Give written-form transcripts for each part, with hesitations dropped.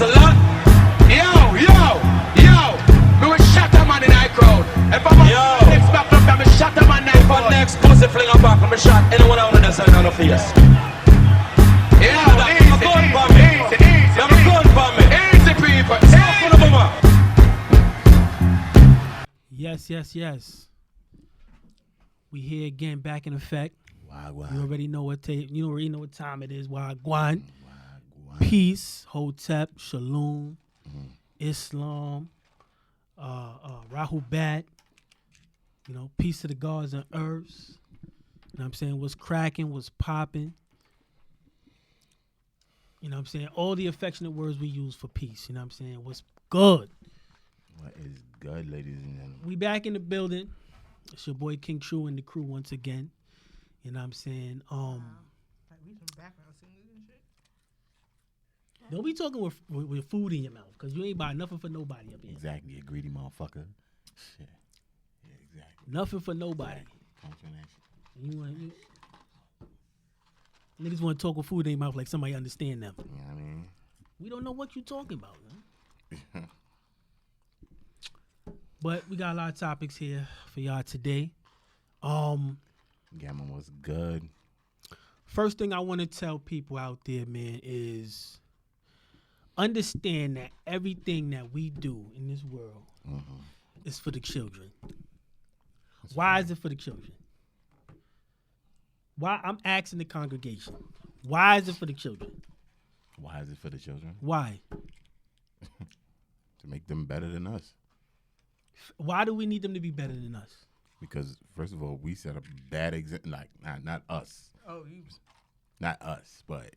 hustler. Yo. Me will shut a man in high crowd. If I'm next back up, I'm shut a man in high crowd. Next pussy fling a back, I'm shot anyone out in the sun on the face. Easy people. Yes. We here again, back in effect. Wagwan. You already know what time it is. Wagwan. Peace, Hotep, Shalom, Islam, Rahubat. You know, peace to the gods and earths. You know what I'm saying? What's cracking, what's popping. You know what I'm saying? All the affectionate words we use for peace. You know what I'm saying? What's good? What is good, ladies and gentlemen? We back in the building. It's your boy KingTru and the crew once again. You know what I'm saying? Like we some background singers and shit. Don't be talking with food in your mouth, because you ain't buy nothing for nobody up here. Exactly, you greedy motherfucker. Shit. Yeah, exactly. Nothing for nobody. Exactly. Niggas want to talk with food in their mouth like somebody understand them. You know what I mean? We don't know what you talking about, man. But we got a lot of topics here for y'all today. Gamma was good. First thing I want to tell people out there, man, is understand that everything that we do in this world is for the children. Why is it for the children? Why? I'm asking the congregation. Why is it for the children? Why is it for the children? Why? To make them better than us. Why do we need them to be better than us? Because first of all, we set a bad example. Like not us. Oh, you. Not us, but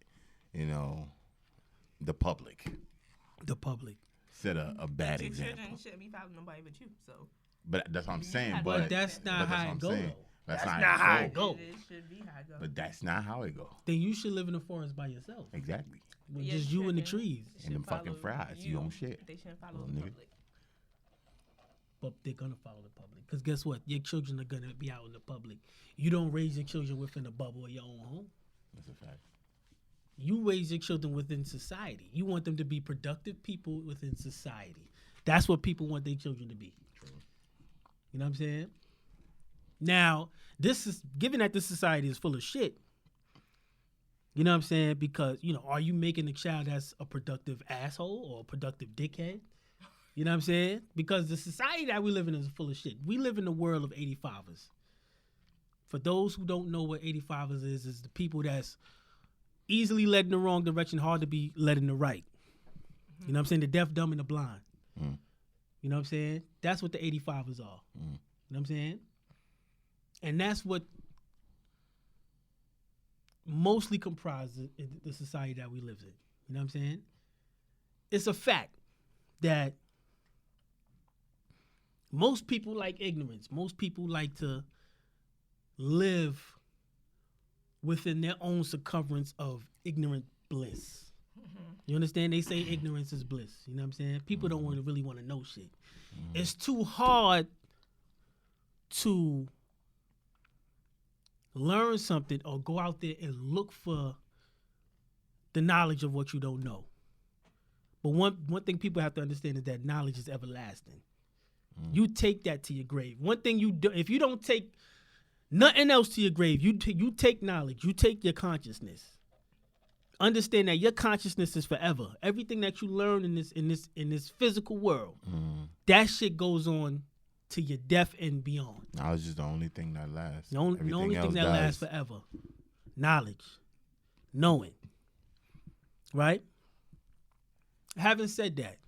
you know, the public. The public Set a bad example. Children shouldn't be following nobody but you. So. But that's what I'm saying. But that's not how it goes. That's not how it go. It should be how it go. But that's not how it go. Then you should live in the forest by yourself. Exactly. With just you and the trees. And them fucking fries. You don't shit. They shouldn't follow Little the nigga. public. But they're going to follow the public. Because guess what? Your children are going to be out in the public. You don't raise your children within a bubble of your own home. That's a fact. You raise your children within society. You want them to be productive people within society. That's what people want their children to be. True. You know what I'm saying? Now, this is given that this society is full of shit. You know what I'm saying? Because, you know, are you making a child that's a productive asshole or a productive dickhead? You know what I'm saying? Because the society that we live in is full of shit. We live in the world of 85ers. For those who don't know what 85ers is the people that's easily led in the wrong direction, hard to be led in the right. You know what I'm saying? The deaf, dumb, and the blind. You know what I'm saying? That's what the 85ers are. You know what I'm saying? And that's what mostly comprises the society that we live in. You know what I'm saying? It's a fact that most people like ignorance. Most people like to live within their own circumference of ignorant bliss. You understand? They say ignorance is bliss. You know what I'm saying? People don't really want to know shit. It's too hard to learn something or go out there and look for the knowledge of what you don't know. But one thing people have to understand is that knowledge is everlasting. You take that to your grave. One thing you do, if you don't take nothing else to your grave, you take knowledge, you take your consciousness. Understand that your consciousness is forever. Everything that you learn in this physical world, that shit goes on to your death and beyond. Knowledge is the only thing that lasts. The only thing that lasts forever. Knowledge. Knowing. Right? Having said that,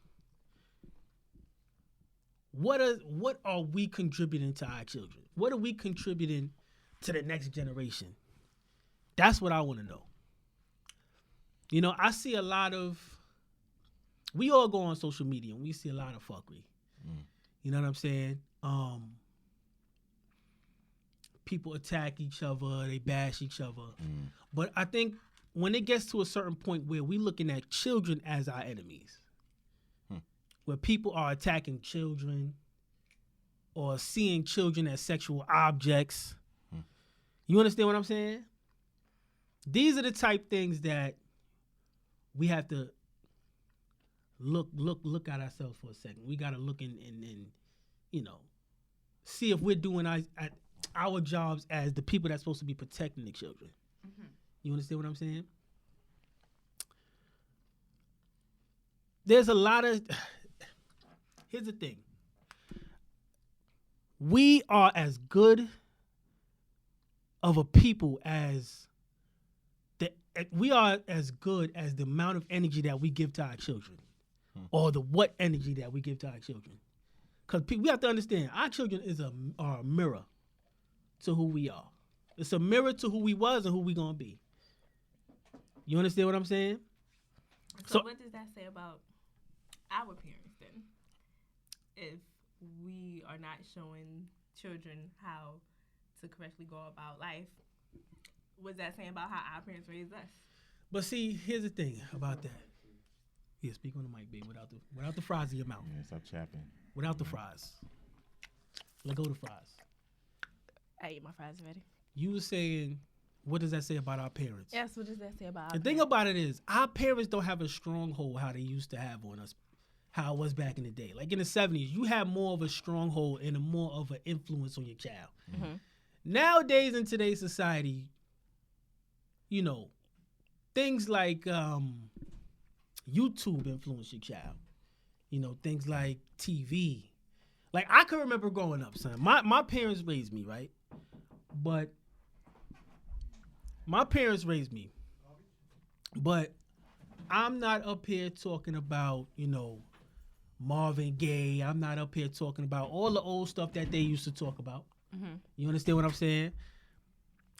what are we contributing to our children? What are we contributing to the next generation? That's what I want to know. You know, I see a lot of, we all go on social media and we see a lot of fuckery. You know what I'm saying? People attack each other, they bash each other. But I think when it gets to a certain point where we're looking at children as our enemies, where people are attacking children or seeing children as sexual objects, you understand what I'm saying? These are the type things that we have to look at ourselves for a second. We gotta look and see if we're doing our jobs as the people that's supposed to be protecting the children. Mm-hmm. You understand what I'm saying? There's a lot of. Here's the thing. We are as good of a people as we are as good as the amount of energy that we give to our children, or the what energy that we give to our children. Because we have to understand, our children are a mirror to who we are. It's a mirror to who we was and who we gonna be. You understand what I'm saying? So what does that say about our parents then? If we are not showing children how to correctly go about life, what's that saying about how our parents raised us? But see, here's the thing about that. Yeah, speak on the mic, babe, without the fries in your mouth. Yeah, stop chapping. Without the fries. Let go of the fries. I ate my fries already. You were saying, what does that say about our parents? Yes, what does that say about our parents? The thing about it is, our parents don't have a stronghold how they used to have on us, how it was back in the day. Like in the 70s, you had more of a stronghold and more of an influence on your child. Mm-hmm. Nowadays, in today's society, things like YouTube influence your child. Things like TV. Like, I can remember growing up, son. My parents raised me, right? But I'm not up here talking about, Marvin Gaye. I'm not up here talking about all the old stuff that they used to talk about. Mm-hmm. You understand what I'm saying?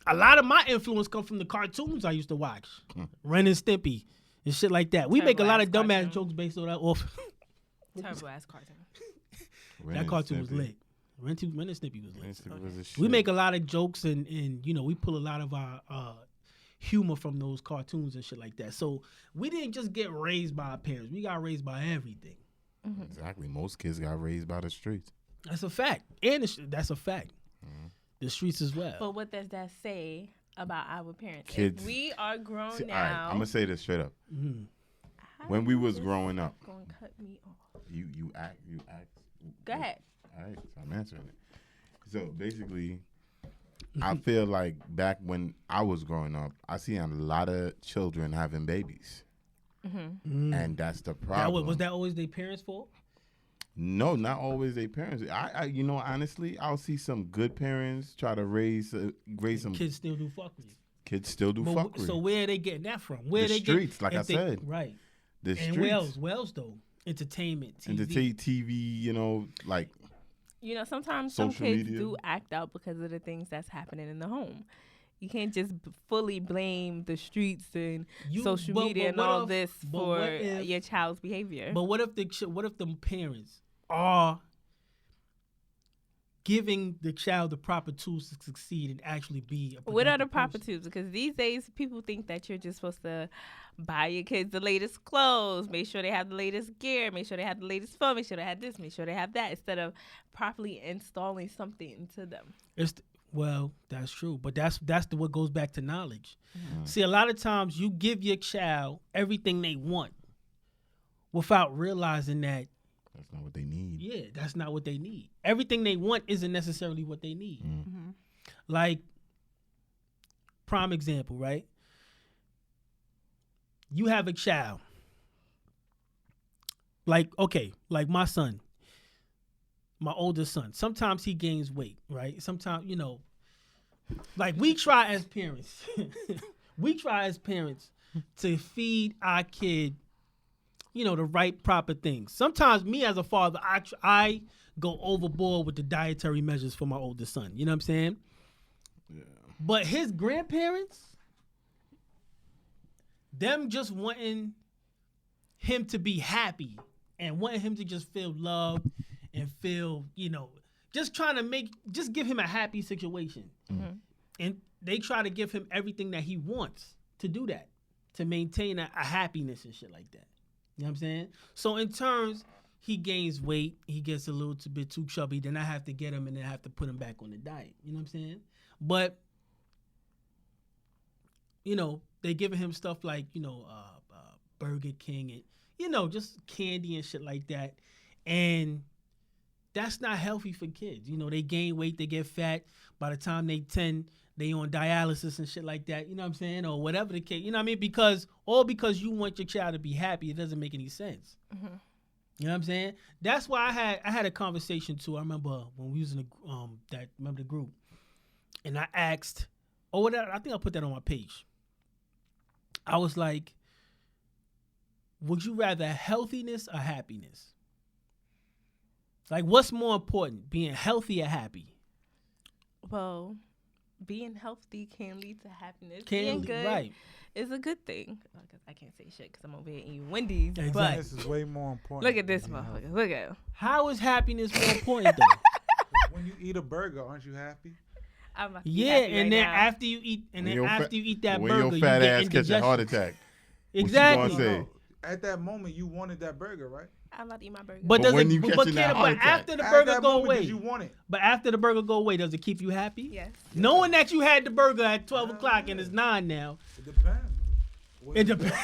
A lot of my influence comes from the cartoons I used to watch. Ren and Stimpy and shit like that. We make a lot of dumbass jokes based on that. Terrible ass cartoon. That cartoon was lit. Ren and Stimpy was lit. We make a lot of jokes and we pull a lot of our humor from those cartoons and shit like that. So we didn't just get raised by our parents. We got raised by everything. Mm-hmm. Exactly. Most kids got raised by the streets. That's a fact. And that's a fact. Mm-hmm. The streets as well. But what does that say about our parents? Kids. If we are grown now. All right, I'm gonna say this straight up. Mm-hmm. When we was growing up, gonna cut me off. You act. Go ahead. All right, so I'm answering it. So basically, I feel like back when I was growing up, I see a lot of children having babies, and that's the problem. Was that always their parents' fault? No, not always their parents. I honestly, I'll see some good parents try to raise some kids. Still do fuckery. Kids still do fuckery. So where are they getting that from? The streets, like I said. Right. The streets. And Wells though, entertainment, TV. TV, like. Sometimes some kids do act out because of the things that's happening in the home. You can't just fully blame the streets and social media and all this for your child's behavior. But what if the parents are giving the child the proper tools to succeed and actually be a what are the proper tools? Because these days people think that you're just supposed to buy your kids the latest clothes, make sure they have the latest gear, make sure they have the latest phone, make sure they have this, make sure they have that, instead of properly installing something into them. Well, that's true, but that's what goes back to knowledge. Mm-hmm. See, a lot of times you give your child everything they want without realizing that that's not what they need. Yeah, that's not what they need. Everything they want isn't necessarily what they need. Mm-hmm. Like, prime example, right? You have a child. Like my son, my oldest son. Sometimes he gains weight, right? Sometimes, like we try as parents to feed our kid the right proper things. Sometimes me as a father, I go overboard with the dietary measures for my oldest son. You know what I'm saying? Yeah. But his grandparents, them just wanting him to be happy and wanting him to just feel loved and feel, just trying to give him a happy situation. Mm-hmm. And they try to give him everything that he wants to do that, to maintain a happiness and shit like that. You know what I'm saying? So in turns, he gains weight. He gets a little bit too chubby. Then I have to get him and then I have to put him back on the diet. You know what I'm saying? But, they giving him stuff like, Burger King. And, just candy and shit like that. And that's not healthy for kids. They gain weight, they get fat. By the time they 10, they on dialysis and shit like that. You know what I'm saying? Or whatever the case. You know what I mean? Because you want your child to be happy. It doesn't make any sense. Mm-hmm. You know what I'm saying? That's why I had a conversation too. I remember when we was in the group, and I asked, I think I put that on my page. I was like, would you rather healthiness or happiness? Like, what's more important, being healthy or happy? Well, being healthy can lead to happiness. Being good is a good thing. Because I can't say shit because I'm over here eating Wendy's. Exactly. But this is way more important. Look at this motherfucker. Look at him. How is happiness more important, though? When you eat a burger, aren't you happy? I'm about to be happy and right then now. after you eat, that when burger, your fat you get ass catch a indigestion. heart attack. Exactly. What you gonna say? At that moment, you wanted that burger, right? I'm about to eat my burger. But But does when it? you catching that heart attack. After the At burger that go moment, away, did you want it? but after the burger go away, does it keep you happy? Yes. Knowing that you had the burger at 12 o'clock and it's 9 now, It depends. it depends.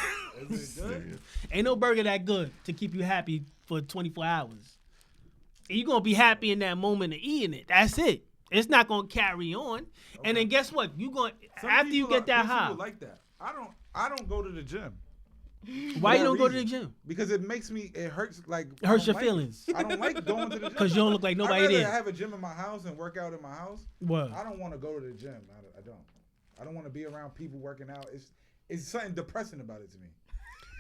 Is it good? Ain't no burger that good to keep you happy for 24 hours. You're going to be happy in that moment of eating it. That's it. It's not going to carry on. Okay. And then guess what? After you get that high. People like that. I don't go to the gym. Why you don't go to reason. the gym? Because it hurts like it hurts your feelings. I don't like going to the gym. Because you don't look like nobody I'd rather there. have a gym in my house and work out in my house. What? I don't want to go to the gym. I don't want to be around people working out. It's something depressing about it to me.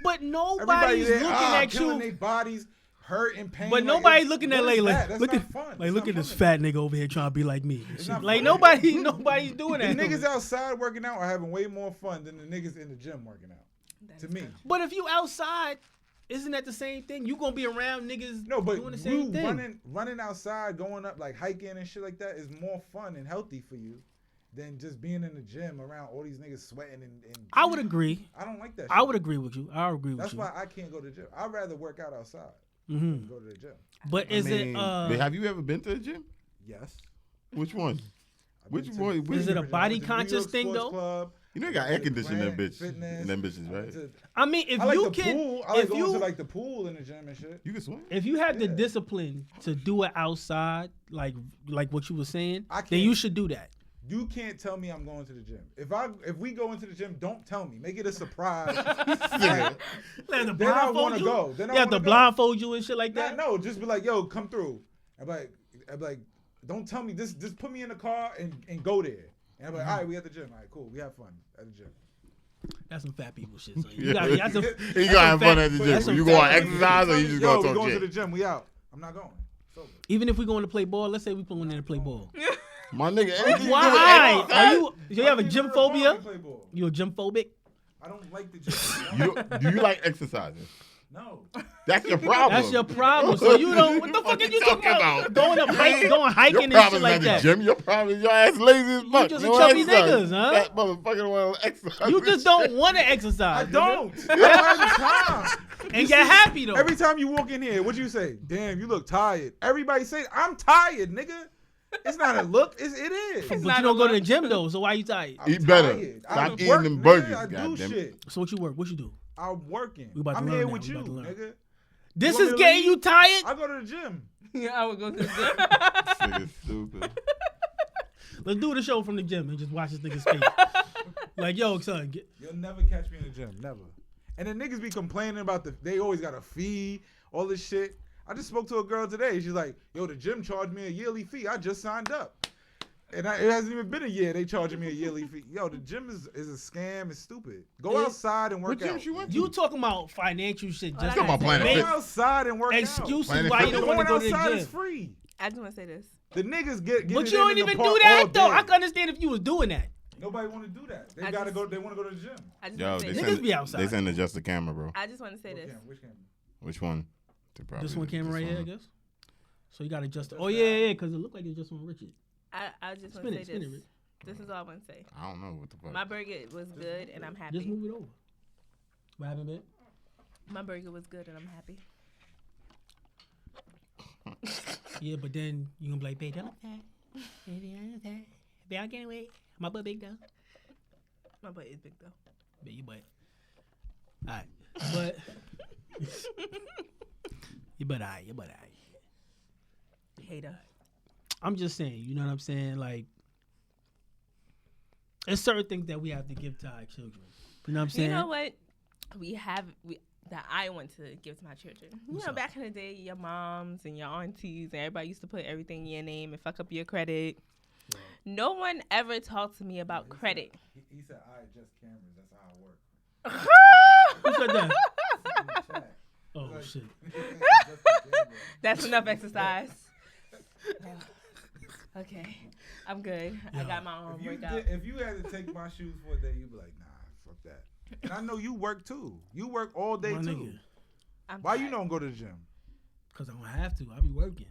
But nobody's looking at killing you. Their bodies hurt and pain. But like, nobody's looking at Layla. Layla. That's Look not at fun. look at this fat nigga over here trying to be like me. not Like fun. nobody's doing The that. niggas outside working out are having way more fun than the niggas in the gym working out. To me. But if you outside, isn't that the same thing? You gonna be around niggas doing the same thing. Running outside, going up like hiking and shit like that is more fun and healthy for you than just being in the gym around all these niggas sweating and I would agree. I don't like that shit. I would agree with you. I agree with That's you. why I can't go to the gym. I'd rather work out outside Mm-hmm. than go to the gym. But but have you ever been to the gym? Yes. Which one? Which one? Is it a body I went to New conscious York thing Sports though? Club. You know, you got air conditioning in Planet bitch. Fitness. In them bitches, right? I mean, if I like you the can, pool. I like if going you to like the pool in the gym and shit. You can swim. if you have the Yeah. discipline to do it outside, like what you were saying, I then can't. you should do that. You can't tell me I'm going to the gym. If we go into the gym, don't tell me. Make it a surprise. Like, Then I blindfold wanna you. go. Then I You have to wanna go. blindfold you and shit like that. No, just be like, yo, come through. I'm like, don't tell me. Just put me in the car and go there. And I'm like, all right, we at the gym. All right, cool. We have fun at the gym. That's some fat people shit. So You that's gonna some have fun at the that's gym. some You fat going to people. exercise or you just Yo, going we to talk going to shit? the gym. We out. I'm not going. It's over. Even if we going to play ball, let's say we going there to play ball. My nigga, anything Why? you do with Are you have a I gym don't even go to phobia? play ball. You a gym phobic? I don't like the gym. do you like exercising? No. That's your problem. That's your problem. So you don't. What the fuck are you talking about? Going hiking Your and problem shit like is that. the gym. Your problem is your ass lazy as fuck. just a You chubby exercise. niggas, huh? That motherfucker want to exercise. You just don't want to exercise. I nigga. don't. I don't have the time. And get happy though. Every time you walk in here, what you say? Damn, you look tired. Everybody say, I'm tired, nigga. It's not a look. It is. But you don't go to the gym though, so why you tired? I'm Eat better. tired. Stop I eating work, them nigga. burgers, I do goddamn it. shit. So what you work? What you do? I'm working. We about to I'm learn here now. with We you, about to learn. nigga. This want is me to getting leave? you tired. I go to the gym. Yeah, I would go to the gym. This nigga stupid. Let's do the show from the gym and just watch this nigga's face. Like, yo, son, You'll never catch me in the gym. Never. And the niggas be complaining about they always got a fee, all this shit. I just spoke to a girl today. She's like, yo, the gym charged me a yearly fee. I just signed up. And it hasn't even been a year. They charging me a yearly fee. Yo, the gym is a scam. It's stupid. Go outside and work What gym out. she went to? you talking about financial shit. Just talking about Planet make Fit. Go outside and work excuses Planet why you Fitness. don't out. want to Going go to outside the is gym. free. I just want to say this. The niggas get But it you don't in the even park do that all though. day. I can understand if you was doing that. Nobody want to do that. They I gotta just- go. They want to go to the gym. I just Yo, want to they say Niggas this. send, be outside. they send adjust the camera, bro. I just want to say this. Which camera? Which one? To probably This one camera right here, I guess. So you gotta adjust it. Oh Adjust yeah, that. yeah, because it looked like it's just on Richard. I just want Spin to it, say spin it, this. Rick. This is all I want to say. I don't know what the fuck. My burger was good and I'm happy. Just move it over. What happened, babe? My burger was good and I'm happy. Yeah, but then you gonna be like, babe, don't look that. Baby, I look that. Babe, I can't wait. My butt big though. My butt is big though. Babe, your butt. Alright. But You better eye. Hater. I'm just saying, you know what I'm saying? Like, there's certain things that we have to give to our children. You know what I'm saying? You know what? That I want to give to my children. What's you know, up? back in the day, your moms and your aunties and everybody used to put everything in your name and fuck up your credit. Right. No one ever talked to me about credit. He said, I adjust cameras. That's how I work. Who said that? In the chat. Oh, Like, shit. adjust the camera. That's enough exercise. Okay, I'm good. I Yo. got my own If you, workout. if you had to take my shoes for a day, you'd be like, nah, fuck that. And I know you work too. You work all day My too. nigga. I'm Why you tired. don't go to the gym? Because I don't have to. I be working.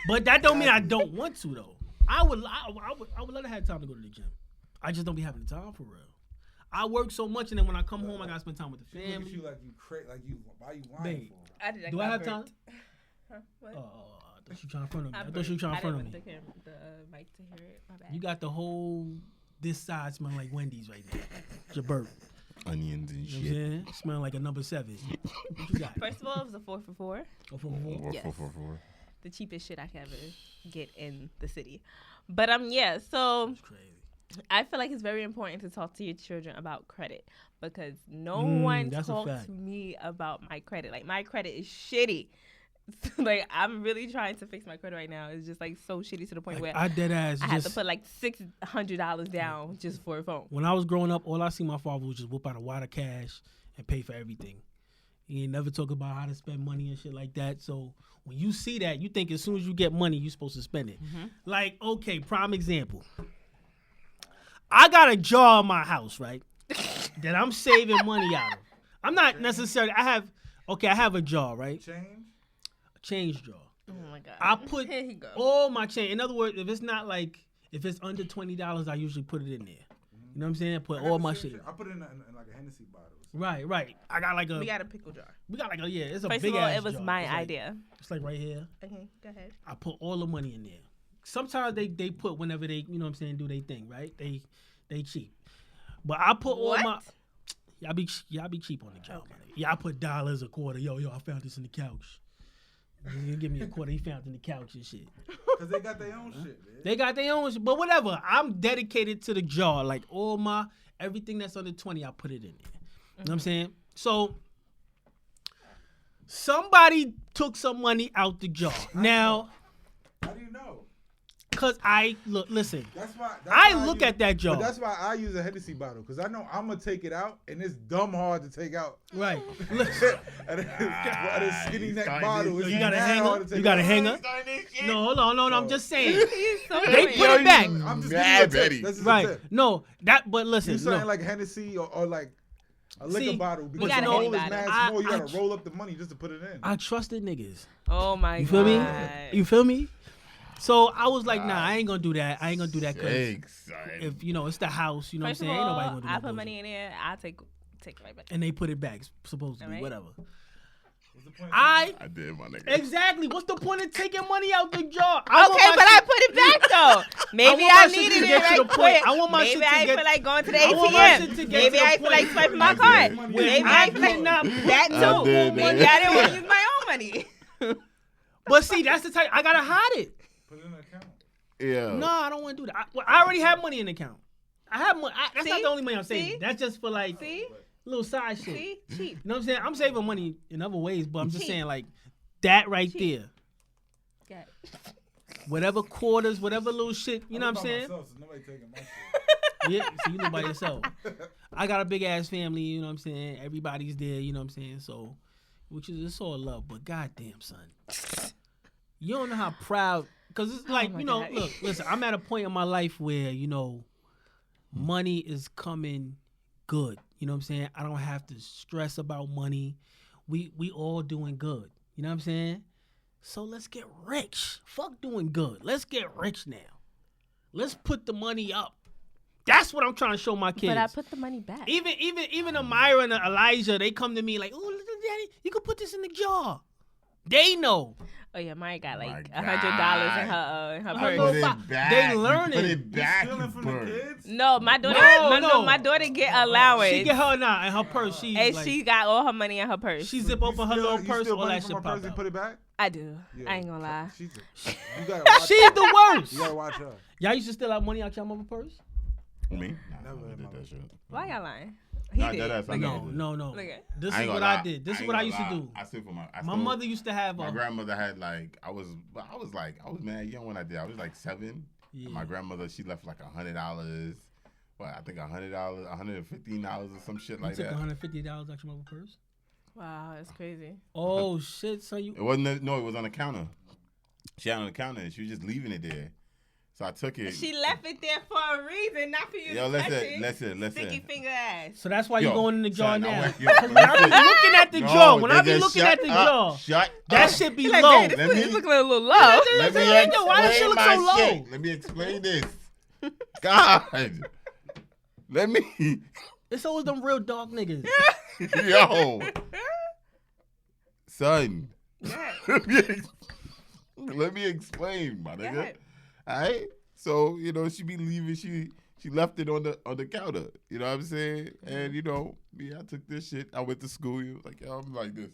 But that don't mean I don't want to, though. I would love to have time to go to the gym. I just don't be having the time for real. I work so much, and then when I come home, I gotta spend time with the She look at family. you like you why you whining Babe. for? I did. Do I have time? Huh? What? Oh, I thought you trying to front of me. I burped. thought you trying to front of I me. didn't want the mic to hear it. My bad. You got the whole this side smelling like Wendy's right now. Your burp. Onions and You know what I'm shit. saying? Smelling like a number 7. What you got? First of all, it was a 4 for 4. Oh, 4. Yes. 4. The cheapest shit I could ever get in the city. But yeah, so That's crazy. I feel like it's very important to talk to your children about credit because no Mm, one that's a talked fact. to me about my credit. Like my credit is shitty. Like I'm really trying to fix my credit right now. It's just like so shitty to the point Like, where I dead ass I had to just put like $600 down just for a phone. when I was growing up, all I see my father was just whip out a wad of cash and pay for everything. He ain't never talk about how to spend money and shit like that. So when you see that, you think as soon as you get money, you're supposed to spend it. Like, okay, prime example. I got a jar in my house, right? That I'm saving money out of. I'm not necessarily, I have a jar, right? Change? A change jar. Oh my god! I put Here you go. all my change. In other words, if it's not like, if it's under $20, I usually put it in there. You know what I'm saying? Put I got all the my same shit. I put it in like a Hennessy bottle. Right. I got like We got a pickle jar. yeah, it's a First big of all, ass it was jar. my It's like- idea. It's like right here. Okay, go ahead. I put all the money in there. Sometimes they put whenever they, you know what I'm saying, do their thing, right? They cheap. But I put all my y'all be cheap on the job, my nigga. Yeah, I put dollars a quarter. Yo, I found this in the couch. You give me a quarter, he found it in the couch and shit. Because they got their own shit, man. They got their own shit, but whatever. I'm dedicated to the jar. Like all my everything that's under 20, I put it in there. You know what I'm saying? So somebody took some money out the jar. Now, How do you know? cause listen. That's why I why look use- at that jar. But that's why I use a Hennessy bottle because I know I'm gonna take it out and it's dumb hard to take out. Right. And a skinny neck starting bottle. this- It's You got a mad hanger? hard to take You got a out. hanger? No, hold on. I'm just saying. He's so They funny. put it back. I'm just Mad giving you a Betty. tip. This is Right. a tip. No, but listen. You saying No. like Hennessy or like a liquor See, bottle because got the a hole Henny is bottle. mad I- small. You I- gotta roll up the money just to put it in. I trusted niggas. Oh my You god! feel me? You feel me? So I was like, nah, I ain't gonna do that. I ain't gonna do that because Thanks, son. if it's the house, you know First what of I'm saying? Ain't nobody all, gonna do I that put bullshit. money in there. I take it right back. And they put it back, supposedly, Alright. whatever. What's the point? I did, my nigga. Exactly. What's the point of taking money out the jar? Okay, but I put it back though. Maybe want my I shit needed to it get to right the point. quick. I want my Maybe shit to I ain't get- feel like going to the I want my shit ATM. to get Maybe to the I ain't feel like point swiping my I card. did. Maybe I ain't feel like cannot- that I too. did, Maybe man. I didn't want to use my own money. But see, that's the type. I gotta hide it. Put it in an account. No, Yeah. I don't want to do that. I already have money in the account. I have money. That's not See? the only money I'm saving. See? That's just for like See? little side shit. See? Cheap. You know what I'm saying? I'm saving money in other ways, but I'm just Cheap. saying like that right Cheap. there. Got it. Whatever quarters, whatever little shit. You know I'm what I'm by saying? myself, so nobody taking my shit. Yeah, so you live by yourself. I got a big ass family, you know what I'm saying? Everybody's there, you know what I'm saying? So, which is, it's all love, but goddamn, son. You don't know how proud, because it's like, my you know, God. look, listen, I'm at a point in my life where, money is coming good. You know what I'm saying? I don't have to stress about money. We all doing good. You know what I'm saying? So let's get rich. Fuck doing good. Let's get rich now. Let's put the money up. That's what I'm trying to show my kids. But I put the money back. Even Amira and Elijah, they come to me like, "Oh, little daddy, you can put this in the jar." They know. Oh yeah, Maya got like My $100 in God. her I purse. know. Put Fuck, it back. they You learning. Put it You back, stealing you from the bird. kids? No, my daughter. No, No, no. my daughter get allowance. She get her now in her purse. She and like, she got all her money in her purse. she zip open her little You purse, steal all money that from shit her pop purse and out. put it back? I do. Yeah. I ain't gonna lie. You gotta watch She's her. the worst. You gotta watch her. Y'all used to steal out money out your mama purse? Me? Never I in did my that life. shit. Why y'all lying? He Nah, did. deadass, I No, never did. no, no. Look at- This I is ain't what gonna I lie. did. This is ain't what I gonna used to lie. do. I still for my. My mother used to have My a. grandmother had like I was mad young when I did. I was like 7. Yeah. My grandmother, she left like $100. Well, I think $100, $115 or some shit You like took that. $150 out your mama purse? Wow, that's crazy. Oh shit! So you It wasn't. No, it was on the counter. She had it on the counter and she was just leaving it there. So I took it. She left it there for a reason, not for you Yo, to touch listen. it. Sticky finger ass. So that's why you Yo, going in the jar son, now. yo, Because when I be listen. looking at the No, jar, when I be nigga, looking shut at the up. jar, Shut that up. shit be He like, low. "Dang, this Let food me- is looking a little low. Let me Why that shit explain look my so low? shit. Let me explain this. God. Let me. It's always them real dog niggas. Yo. Son. Let me explain, my nigga. ahead. All right? So, she be leaving. She left it on the counter. You know what I'm saying? And, me, I took this shit. I went to school. He was like, yo, I'm like this.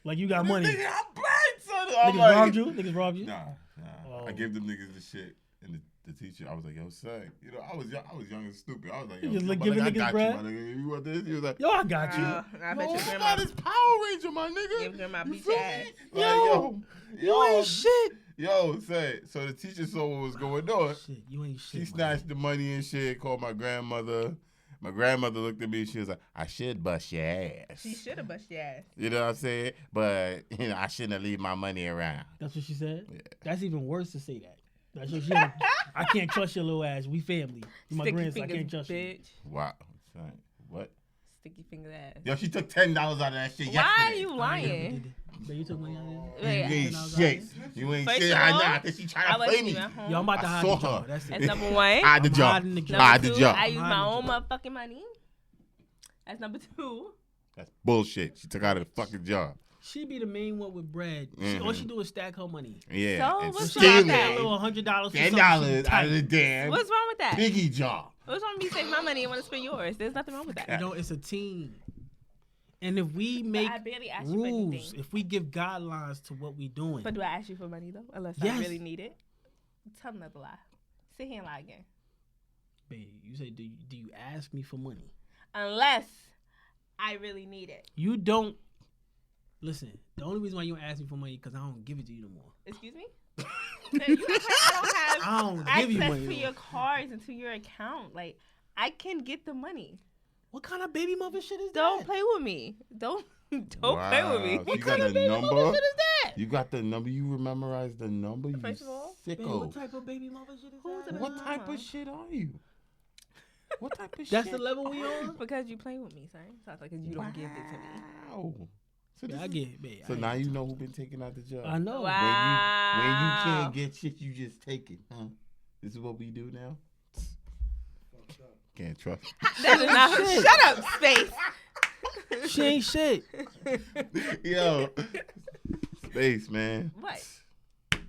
Like you got money. Nigga, I'm blind, son. I'm Niggas like, robbed you? Niggas robbed you? Nah. Oh. I gave them niggas the shit. And the teacher, I was like, yo, son. I was young and stupid. I was like, yo, You just like my giving nigga, I niggas got bread? you, my nigga. You want this? He was like, Yo, I got you. I bet yo, your I'm grandma not his Power Ranger, my nigga. give grandma You beat feel your me? ass. Like, You ain't shit. Yo, say, so the teacher saw what was going on. Shit, you ain't shit. She snatched the money and shit, called my grandmother. My grandmother looked at me, she was like, I should bust your ass. She should have bust your ass. You know what I'm saying? But, I shouldn't have leave my money around. That's what she said? Yeah. That's even worse to say that. That's what she don't, I can't trust your little ass. We family. You my Sticky grandson. I fingers, can't trust you. bitch. Wow. Son, what? Sticky finger ass. Yo, she took $10 out of that shit Why yesterday. are you I never lying? did it. So you took money out of You Wait, ain't $10 shit. You ain't First shit. of I all, know. Cause she I trying to play wasn't me. even home. Yo, I'm about to I hide saw the jar. her. That's That's it. number one. Hide the I'm jar. hiding the jar. Hide the Number two, jar. I use I'm my hiding own the motherfucking money. That's number two. That's bullshit. She took out of the fucking jar. She be the main one with bread. All she do is stack her money. Yeah. So, and what's She wrong got with that that? little $100 for $10 something out of the tight. damn What's wrong with that? piggy jar. What's wrong with me saving my money and want to spend yours? There's nothing wrong with that. You know, it's a team. And if we But make I barely ask you for rules, anything. if we give guidelines to what we doing, But do I ask you for money though? Unless Yes. I really need it. Tell me another lie. Sit here and lie again. babe, you say, do you ask me for money? Unless I really need it. You don't. Listen, the only reason why you don't ask me for money is because I don't give it to you no more. Excuse me? So you act like I don't have I don't give you access money. to your cards and to your account. Like, I can get the money. What kind of baby mother shit is Don't that? play with me. Don't play with me. Wow. What You kind got of the baby number? mother shit is that? You got the number. You memorized the number. You First of all, Babe, sicko. what type of baby mother shit is Who's that? the What baby type mama? of shit are you? What type of That's shit? the level we on? Because you play with me, son. Sounds like you don't give it to me. Wow. So, Yeah, this I is- get it, babe. so now you know who been taking out the job. I know. Wow. When you can't get shit, you just take it, huh? This is what we do now. Can't trust. That is not. Shut up, Space. She ain't shit. Yo, space, man. What?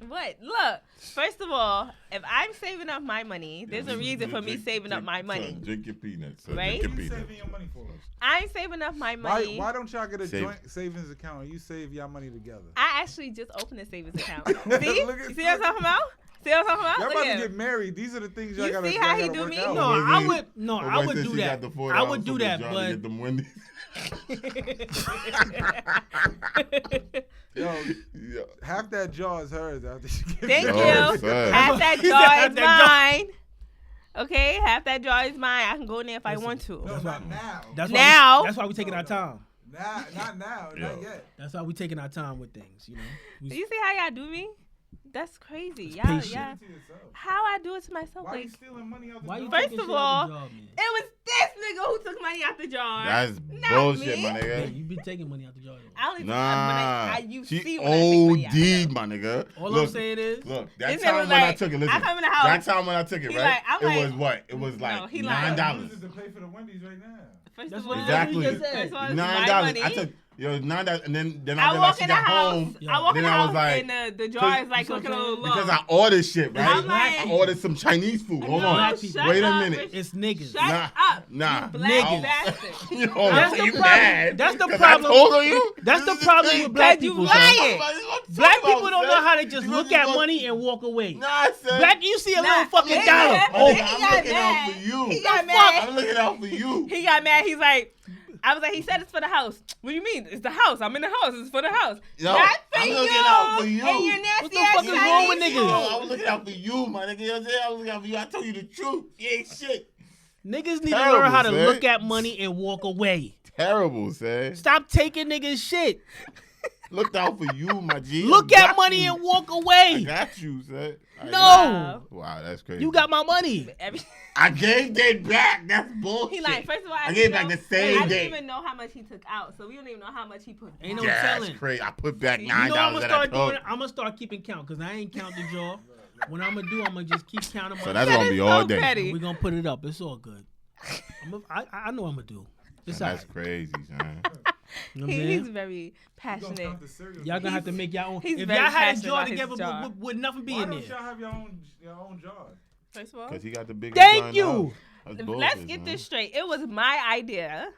What? Look, first of all, if I'm saving up my money, there's a reason for me saving up my money. Son, drink your peanuts. Son. Right? Drink What your you peanuts. saving your money for? I'm saving up my money. Why don't y'all get a Save. joint savings account and you save y'all money together? I actually just opened a savings account. See? Look at- You see what I'm talking about? See what I'm talking about? Y'all Look about at to him. get married. These are the things y'all You gotta, see how y'all he gotta do work me? out. No, Wait, I wait. would. No, Oh, I wait, would since do she that. got the $4 I would do from that, John to but get them Wendy's. Yo, Yo. half that jar is hers after she gets Thank Oh, you. son. Half that He said jar half is that mine. Okay, half that jar is mine. I can go in there if I want to. No, not now. that's Now- why that's why we taking our time. Not now. Yo. Not yet. That's why we taking our time with things. You know. Do you see how y'all do me? That's crazy. It's Y'all, patient. yeah. To yourself. How I do it to myself? Why you Like, stealing money out the Why you jar? First taking of shit out all, the jar, man? it was this nigga who took money out the jar. That's Not bullshit, me. my Yeah, nigga. you be taking money out the jar. Though. I only Nah, you she see when I take money out. OD'd, my nigga. All Look, I'm saying is, look, that This nigga time was when I like, took it, I listen, come in the house. that time when I took it, He right? like, I'm it like- was what? It was No, like he like- $9. This is to pay for the Wendy's right now. First That's of what all, Exactly. just said. first of all, it's $9. my money. I took $9, and then I I walk realized she in the got house. home. I walk in Then the I was house, like, and the jar is like you looking a know what little I'm low. because I ordered shit, right? I'm like- I ordered some Chinese food. Hold No, on. Black people. shut Wait a up, minute. Rich. it's niggas. Shut Nah, up, nah. you black Niggas. bastard. You know, That's so the you problem. mad. That's the 'Cause problem. I told on you. That's the This is problem thing. with black Cause you people. lying. son. Black people don't know how to just look at money and walk away. Nah, son. Black, you see a little Nah, fucking he dollar. got- Oh, he I'm got looking out mad. for you. He got The mad. I'm looking out for you. He got mad. He's like, I was like, he said it's for the house. What do you mean? It's the house. I'm in the house. It's for the house. Yo, Not for I'm you. looking out for you. And your What nasty the ass fuck is wrong with Chinese niggas? Yo, food. I was looking out for you, my nigga. You know what I'm saying? I was looking out for you. I told you the truth. You ain't shit. niggas need to Terrible, learn how to son. look at money and walk away. Terrible, son. Stop taking niggas shit. Looked out for you, my G. Look I at got money you. and walk I away. got you, son. No. Wow, that's crazy. You got my money. Every- I gave that back. That's bullshit. He like, first of all, I gave back the same I day. didn't even know how much he took out, so we don't even know how much he put. Ain't back. no Yeah, telling. that's crazy. I put back $9 You You know what I'm gonna that I start doing? took. I'm gonna start keeping count because I ain't count the jar. What I'm gonna do, I'm gonna just keep counting money. So that's That gonna is be so all day. petty. We're gonna put it up. It's all good. I know I'm gonna do. It's all That's right. crazy, son. You know what I'm He's saying? very You gonna passionate. count the cereal? Y'all gonna have to make y'all own. he's If very y'all had a passionate jar about his together, jar. would nothing be Why in don't there? y'all have your own jar? First of all, Because he got the biggest Thank jar in the you. house. That's let's bullshit, get man. this straight. It was my idea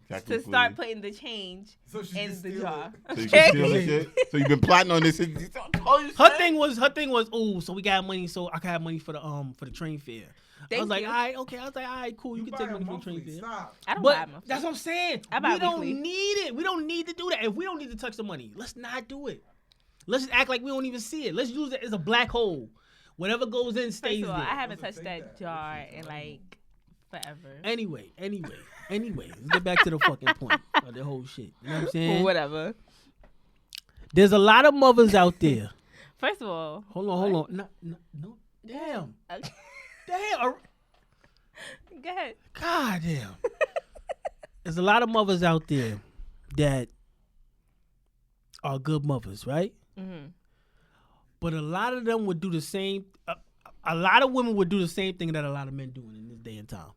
Exactly to start what putting the change So she in just the steal jar. it. So you can steal the shit? So you've been plotting on this? Her thing was, oh, so we got money, so I can have money for the train fare. I Thank was like, you. all right, okay. I was like, all right, cool. You can buy take a money for the monthly. train fare. Stop. I don't buy But them. that's what I'm saying. I buy We don't weekly. need it. We don't need to do that. If we don't need to touch the money, let's not do it. Let's just act like we don't even see it. Let's use it as a black hole. Whatever goes in First stays of all, there. I haven't Supposed touched to take that that. jar in like forever. Anyway, let's get back to the fucking point of the whole shit. You know what I'm saying? Whatever. There's a lot of mothers out there. First of all, Hold on. No. Damn. okay. Damn. Go ahead. God damn. There's a lot of mothers out there that are good mothers, right? Mm-hmm. But a lot of them would do the same. A lot of women would do the same thing that a lot of men doing in this day and time.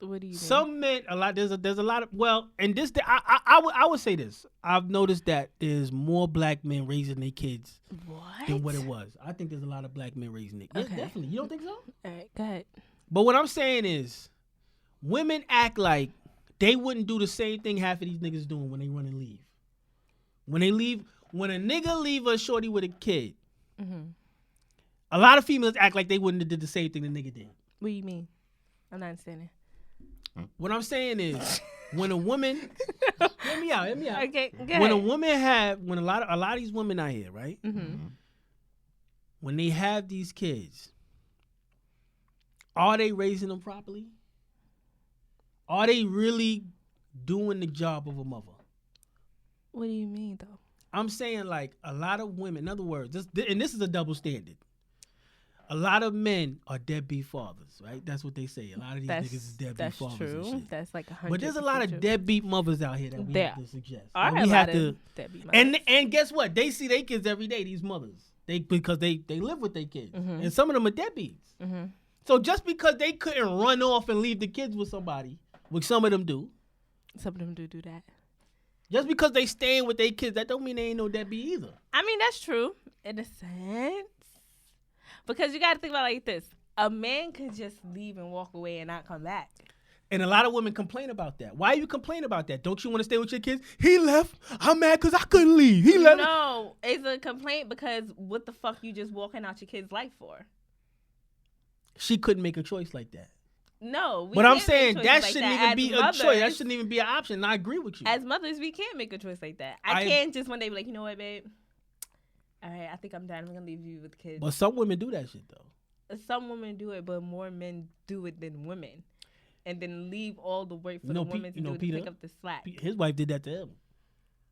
What do you mean? Some men, there's a lot of, well, and this, I would say this. I've noticed that there's more black men raising their kids What? than what it was. I think there's a lot of black men raising their kids. Okay. Yeah, definitely. You don't think so? All right, go ahead. But what I'm saying is, women act like they wouldn't do the same thing half of these niggas doing when they run and leave. When a nigga leave a shorty with a kid, Mm-hmm. a lot of females act like they wouldn't have did the same thing the nigga did. What do you mean? I'm not understanding. What I'm saying is, when a woman, hear me out. Okay, go ahead. When a woman when a lot of these women out here, right? Mm-hmm. When they have these kids, are they raising them properly? Are they really doing the job of a mother? What do you mean, though? I'm saying like a lot of women, in other words, this is a double standard. A lot of men are deadbeat fathers, right? That's what they say. A lot of these niggas is deadbeat fathers and true. shit. That's like 100%. But there's a lot of true. deadbeat mothers out here that we There have to suggest. Are And a we lot have of to, deadbeat mothers. and guess what? They see their kids every day. These mothers, because they live with their kids, Mhm. and some of them are deadbeats. Mhm. So just because they couldn't run off and leave the kids with somebody, which some of them do, Some of them do that. just because they staying with their kids, that don't mean they ain't no deadbeat either. I mean, that's true in a sense. Because you got to think about it like this. A man could just leave and walk away and not come back. And a lot of women complain about that. Why you complain about that? Don't you want to stay with your kids? He left. I'm mad because I couldn't leave. He left. No, it's a complaint because what the fuck you just walking out your kid's life for? She couldn't make a choice like that. No. But I'm can't make saying choices that like shouldn't that. even As be a mothers, choice. That shouldn't even be an option. And I agree with you. As mothers, we can't make a choice like that. I can't just one day be like, you know what, babe? All right, I think I'm done. I'm going to leave you with the kids. But some women do that shit, though. Some women do it, but more men do it than women. And then leave all the work for You know, the women Pete- to you know, do it to Peter? pick up the slack. His wife did that to him.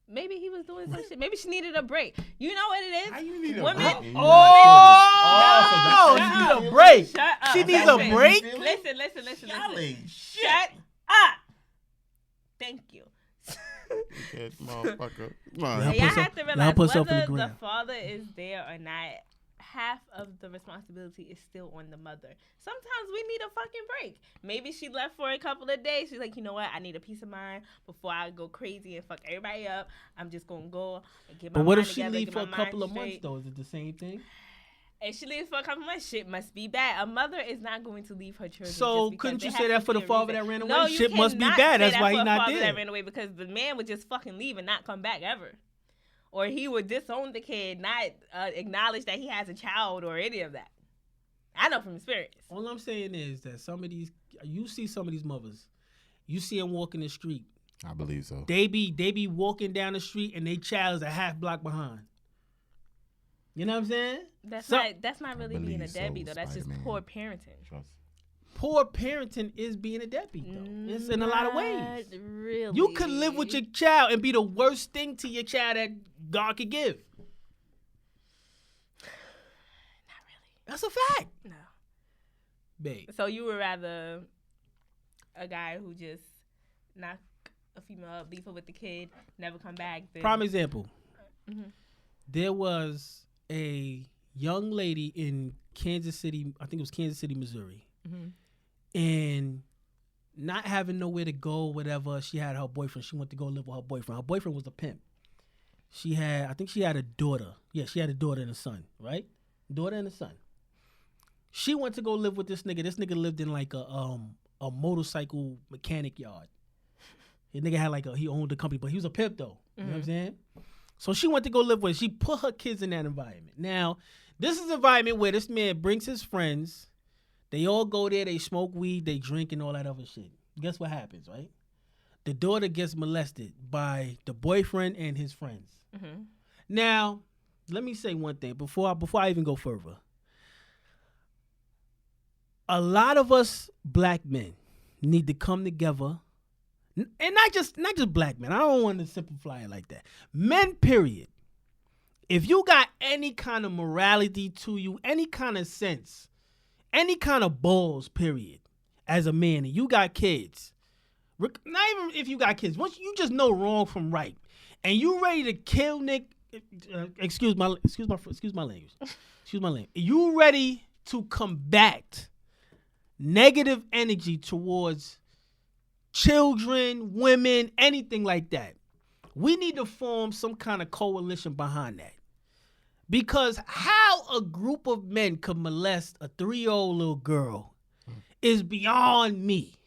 Maybe he was doing some shit. Maybe she needed a break. You know what it is? How you need a Women. break? Oh, she need a break. Shut up. She needs a break. Listen. Golly, Shut up. Thank you. Shit, motherfucker. Come on. Yeah. And y'all put have to some- realize y'all put some in the whether the ground. father is there or not, half of the responsibility is still on the mother. Sometimes we need a fucking break. Maybe she left for a couple of days. She's like, you know what? I need a peace of mind before I go crazy and fuck everybody up. I'm just gonna go and get my But what mind if she together, leave get for a my couple mind of months straight. though? Is it the same thing? If she leaves for a couple of months, shit must be bad. A mother is not going to leave her children. So just because couldn't you there say has that to for be the a father reason. that ran away? No, you Shit must be cannot bad. say That's that why for he a not father there. that ran away, because the man would just fucking leave and not come back ever. Or he would disown the kid, not acknowledge that he has a child or any of that. I know from experience. All I'm saying is that you see some of these mothers, you see them walking the street. I believe so. They be walking down the street and they child is a half block behind. You know what I'm saying? That's So- not really being a believe deadbeat so, though. That's just Spider-Man. poor parenting. Trust. Poor parenting is being a deadbeat though. It's in a lot of ways. Not really. You could live with your child and be the worst thing to your child that God could give. Not really. That's a fact. No. Babe. So you would rather a guy who just knock a female up, leave her with the kid, never come back. Than, Prime example. Mhm. There was a young lady in Kansas City, I think it was Kansas City, Missouri. Mhm. And not having nowhere to go, whatever, she had her boyfriend. She went to go live with her boyfriend. Her boyfriend was a pimp. I think she had a daughter. Yeah, she had a daughter and a son, right? Daughter and a son. She went to go live with this nigga. This nigga lived in like a motorcycle mechanic yard. His nigga had he owned a company, but he was a pimp though. You know what I'm saying? So she went to go live with. She put her kids in that environment. Now, this is an environment where this man brings his friends. They all go there. They smoke weed. They drink and all that other shit. Guess what happens, right? The daughter gets molested by the boyfriend and his friends. Mhm. Now, let me say one thing before I even go further. A lot of us black men need to come together, and not just black men. I don't want to simplify it like that. Men, period. If you got any kind of morality to you, any kind of sense, any kind of balls, period, as a man, and you got kids, not even if you got kids, once you just know wrong from right, and you ready to kill Nick, excuse my language, you ready to combat negative energy towards children, women, anything like that, we need to form some kind of coalition behind that. Because how a group of men could molest a 3-year-old little girl is beyond me.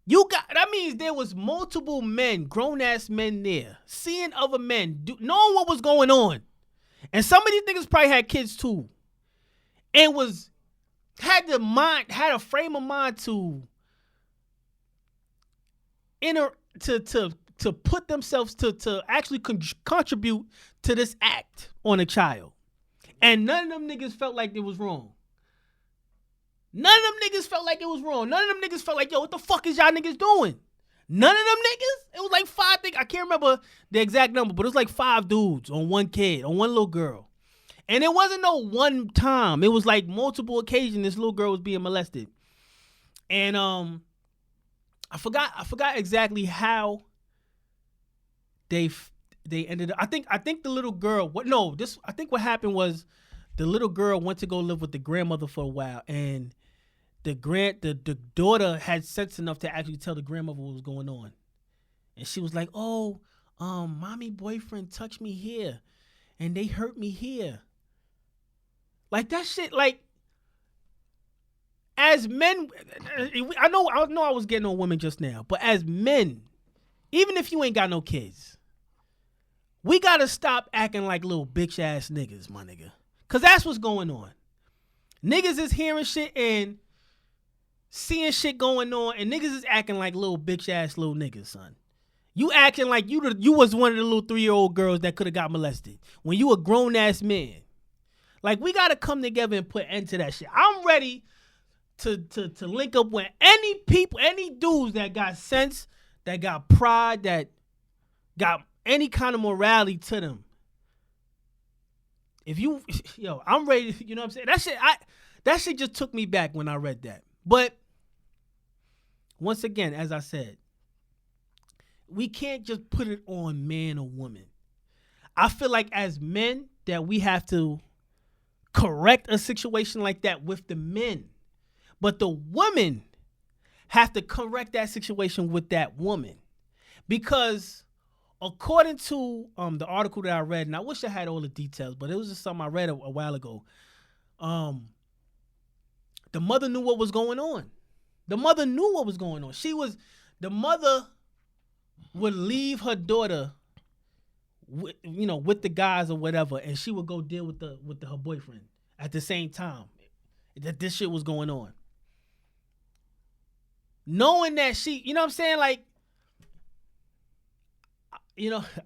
That means there was multiple men, grown-ass men there, seeing other men, knowing what was going on. And some of these niggas probably had kids too. And had a frame of mind to put themselves to actually contribute to this act on a child. And none of them niggas felt like it was wrong. None of them niggas felt like it was wrong. None of them niggas felt like, yo, what the fuck is y'all niggas doing? None of them niggas. It was like 5 things. I can't remember the exact number, but it was like 5 dudes on one kid, on one little girl. And it wasn't no one time. It was like multiple occasions this little girl was being molested. And I forgot exactly how they ended up. I think the little girl. I think what happened was the little girl went to go live with the grandmother for a while, and the daughter had sense enough to actually tell the grandmother what was going on, and she was like, "Oh, mommy boyfriend touched me here, and they hurt me here." Like that shit, like. As men, I know I was getting on women just now, but as men, even if you ain't got no kids, we gotta stop acting like little bitch ass niggas, my nigga. Cause that's what's going on. Niggas is hearing shit and seeing shit going on, and niggas is acting like little bitch ass little niggas, son. You acting like you was one of the little 3-year-old girls that could have got molested when you a grown ass man. Like, we gotta come together and put an end to that shit. I'm ready to link up with any dudes that got sense, that got pride, that got any kind of morality to them, if you, I'm ready. You know what I'm saying? That shit just took me back when I read that. But once again, as I said, we can't just put it on man or woman. I feel like as men that we have to correct a situation like that with the men, but the women have to correct that situation with that woman, because according to the article that I read, and I wish I had all the details, but it was just something I read a while ago. The mother knew what was going on. The mother would leave her daughter, with the guys or whatever, and she would go deal with her boyfriend at the same time that this shit was going on. Knowing that she, you know what I'm saying, like,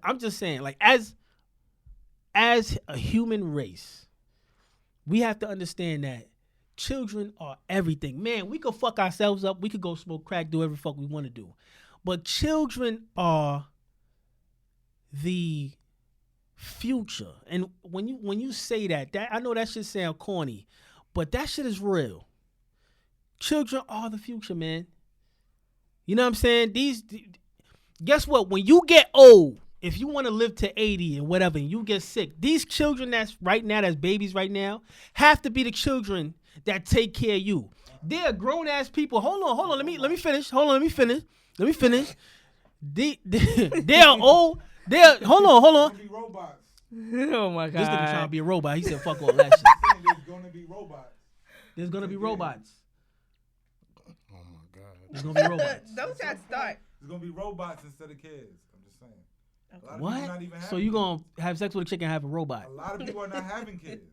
I'm just saying, like, as a human race, we have to understand that children are everything. Man, we could fuck ourselves up. We could go smoke crack, do every fuck we want to do. But children are the future. And when you say that I know that shit sound corny, but that shit is real. Children are the future, man. You know what I'm saying? Guess what? When you get old, if you want to live to 80 and whatever, and you get sick, these children that's babies right now, have to be the children that take care of you. They're grown ass people. Hold on. Let me finish. They're old. Hold on. Be robots. Oh my God. This nigga trying to be a robot. He said, "Fuck all that shit." There's gonna be robots. There's gonna be robots. Oh my God. There's gonna be robots. Don't try to start. There's gonna be robots instead of kids. I'm just saying. A lot of What? people not even So having you kids. gonna have sex with a chick and have a robot? A lot of people are not having kids.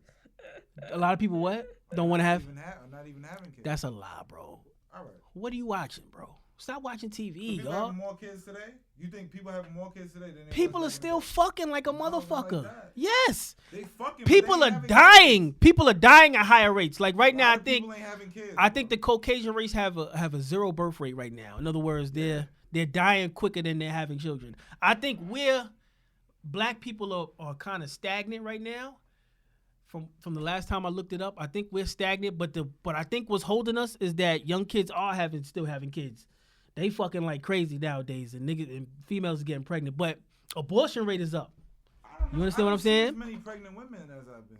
A lot of people what? Don't want to have? Not even having kids. That's a lie, bro. All right. What are you watching, bro? Stop watching TV, People y'all. having more kids today? You think people having more kids today than they People was are back still in the day? fucking like a No, not motherfucker. like that. Yes. They fucking. but People they are ain't having dying. People are dying at higher rates. Like right kids. A now, lot I of think people ain't having kids, I bro. think the Caucasian race have a zero birth rate right now. In other words, they're dying quicker than they're having children. I think black people are kind of stagnant right now. From the last time I looked it up, I think we're stagnant. But I think what's holding us is that young kids are still having kids. They fucking like crazy nowadays, and niggas and females are getting pregnant. But abortion rate is up. I don't know. You understand what I'm saying? As many pregnant women as I've been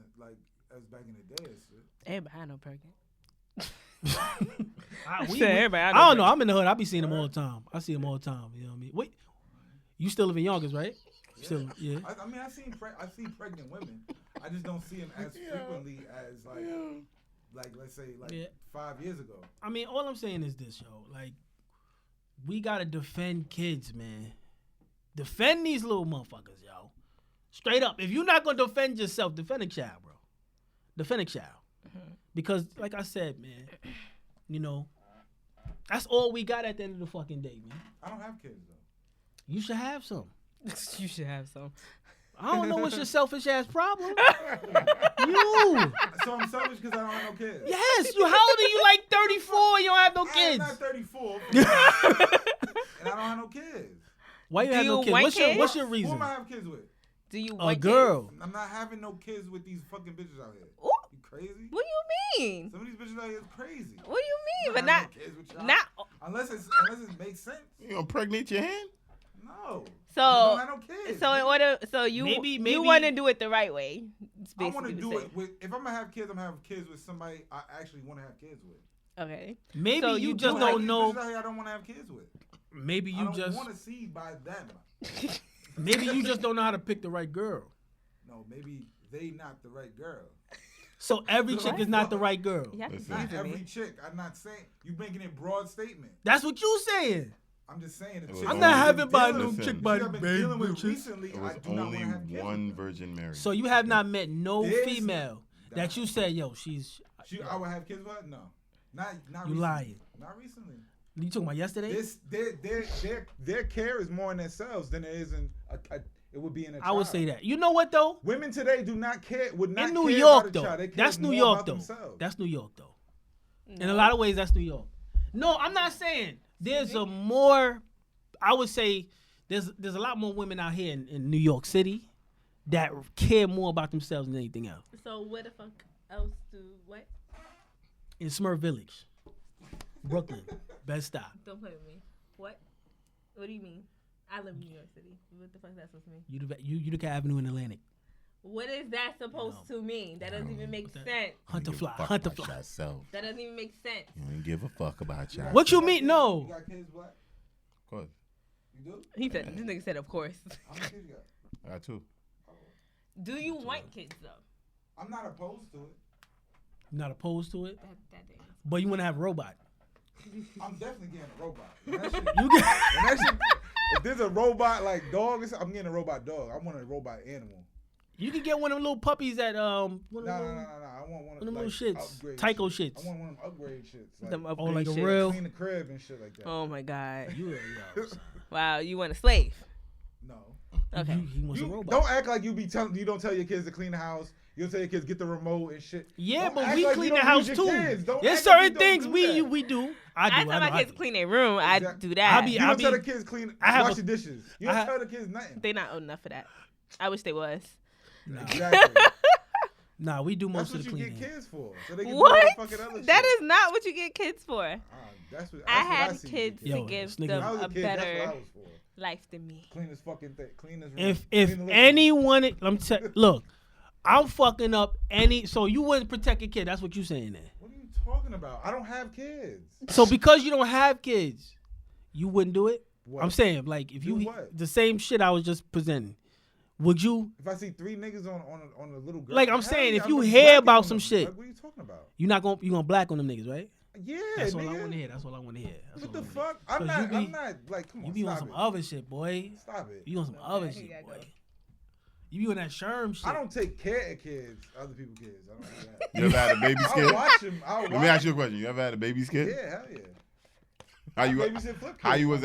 as back in the day. and shit. Everybody know pregnant. I don't know. I'm in the hood. I be seeing them all the time. I see them all the time. You know what I mean? Wait, you still live in Yonkers, right? Still, yeah. I mean, I see pregnant women. I just don't see them as frequently as like let's say 5 years ago. I mean, all I'm saying is this, yo. Like, we gotta defend kids, man. Defend these little motherfuckers, yo. Straight up. If you're not gonna defend yourself, defend a child, bro. Defend a child. Because, like I said, man, that's all we got at the end of the fucking day, man. I don't have kids though. You should have some. You should have some. I don't know what's your selfish ass problem. You. So I'm selfish because I don't have no kids. Yes. You. How old are you? Like 34. You don't have no kids. I'm not 34. and I don't have no kids. Why you Do have no you kids? want What's your Who reason? am I have kids with? Do you A want girl. kids? I'm not having no kids with these fucking bitches out here. Ooh, You crazy? what do you mean? Some of these bitches out here is crazy. What do you mean? I'm But having not no kids with y'all. not. unless it makes sense. You gonna pregnate your hand? No. So I don't have no kids. So in order, so you Maybe- you want to do it the right way. It's I want to basically do the it with. If I'm gonna have kids, I'm gonna have kids with somebody I actually want to have kids with. same. Okay. Maybe So you you just do don't Like, these know. bitches out here I don't want to have kids with. Maybe I you don't just. want to see by them. Maybe you just don't know how to pick the right girl. No, maybe they not the right girl. So every chick is not the right girl. You have to Listen. Not excuse every me. chick. I'm not saying you making it broad statement. That's what you saying. I'm just saying. The was chicks I'm only- not I've having been by dealing no with- Listen. chick by I've been baby dealing with bitches. recently. It was I do not want only to have kids. one with them. virgin married. So you have not met no There's- female that you said, yo, she's. I would have kids with her? No. Not You recently. lying. Not recently. You talking about yesterday? Their care is more in themselves than it is in it would be in a child. I would say that. You know what though? Women today do not care. Would not In New care York about a though. child. They care That's New more York about though. themselves. That's New York though. In a lot of ways, that's New York. No, I'm not saying there's a more. I would say there's a lot more women out here in New York City that care more about themselves than anything else. So what the fuck else do what? In Smurf Village, Brooklyn, best stop. Don't play with me. What? What do you mean? I live in New York City. What the fuck is that supposed to mean? Utica Avenue in Atlantic. What is that supposed to mean? That doesn't even make sense. Hunter Give a fly, fuck Hunter about fly. yourself. That doesn't even make sense. You don't give a fuck about yourself. What you mean? No. You got kids, Black? Of course. You do? He said, this nigga said, of course. How many kids you got? I got 2. Do you want kids though? I'm not opposed to it. Not opposed to it, That thing. but you want to have a robot. I'm definitely getting a robot. When that shit, You get. when that shit, if there's a robot like dog, I'm getting a robot dog. I want a robot animal. You can get one of them little puppies at No. I want one of them like, little shits, upgrade Tycho shit. shits. I want one of them upgrade shits. Like, Them Oh, upgrade like a shit. real. clean the crib and shit like that. Oh my god. You Wow, you want a slave? No. Okay. He wants a You robot. don't act like you don't tell your kids to clean the house. You don't tell your kids get the remote and shit. Yeah, Don't but act we like clean you the don't house use too. your kids. Don't There's act like certain you things don't we do that. we do. I tell my kids clean their room. I Exactly. do that. I be- You don't tell be- the kids clean, I have wash a- the dishes. You I don't ha- tell the kids nothing. They not old enough for that. I wish they was. Exactly. Nah, we do That's most of what the you cleaning. get kids for. So they can What? do all the fucking other That shit. is not what you get kids for. That's what I had see kids you Yo, to give this nigga- them When I was a a kid, that's what I better was for. life than me. Clean this fucking thing. Clean this room. If Clean the living room. anyone, look, I'm fucking up any. So you wouldn't protect a kid. That's what you saying there. What are you talking about? I don't have kids. So because you don't have kids, you wouldn't do it. What? I'm saying like if Do you what? the same shit I was just presenting, would you? If I see 3 niggas on a little girl, Like, I'm hell saying, yeah, if you gonna hear black about on some them. shit- Like, what are you talking about? You gonna black on them niggas, right? Yeah, That's all I nigga. want to hear. That's all I want to hear. That's What all the I wanna hear. fuck? I'm 'Cause not. you be- I'm not like. Come on, You be on stop some it. other shit, boy. Stop it. You on some other Okay, shit, here you boy. go. You be on that Sherm shit. I don't take care of kids, other people's kids. I don't do that. You ever had a baby I'll scare? watch them. Let me ask you a question. You ever had a baby scare? Yeah, hell yeah. How you Babysit flip how kids. you was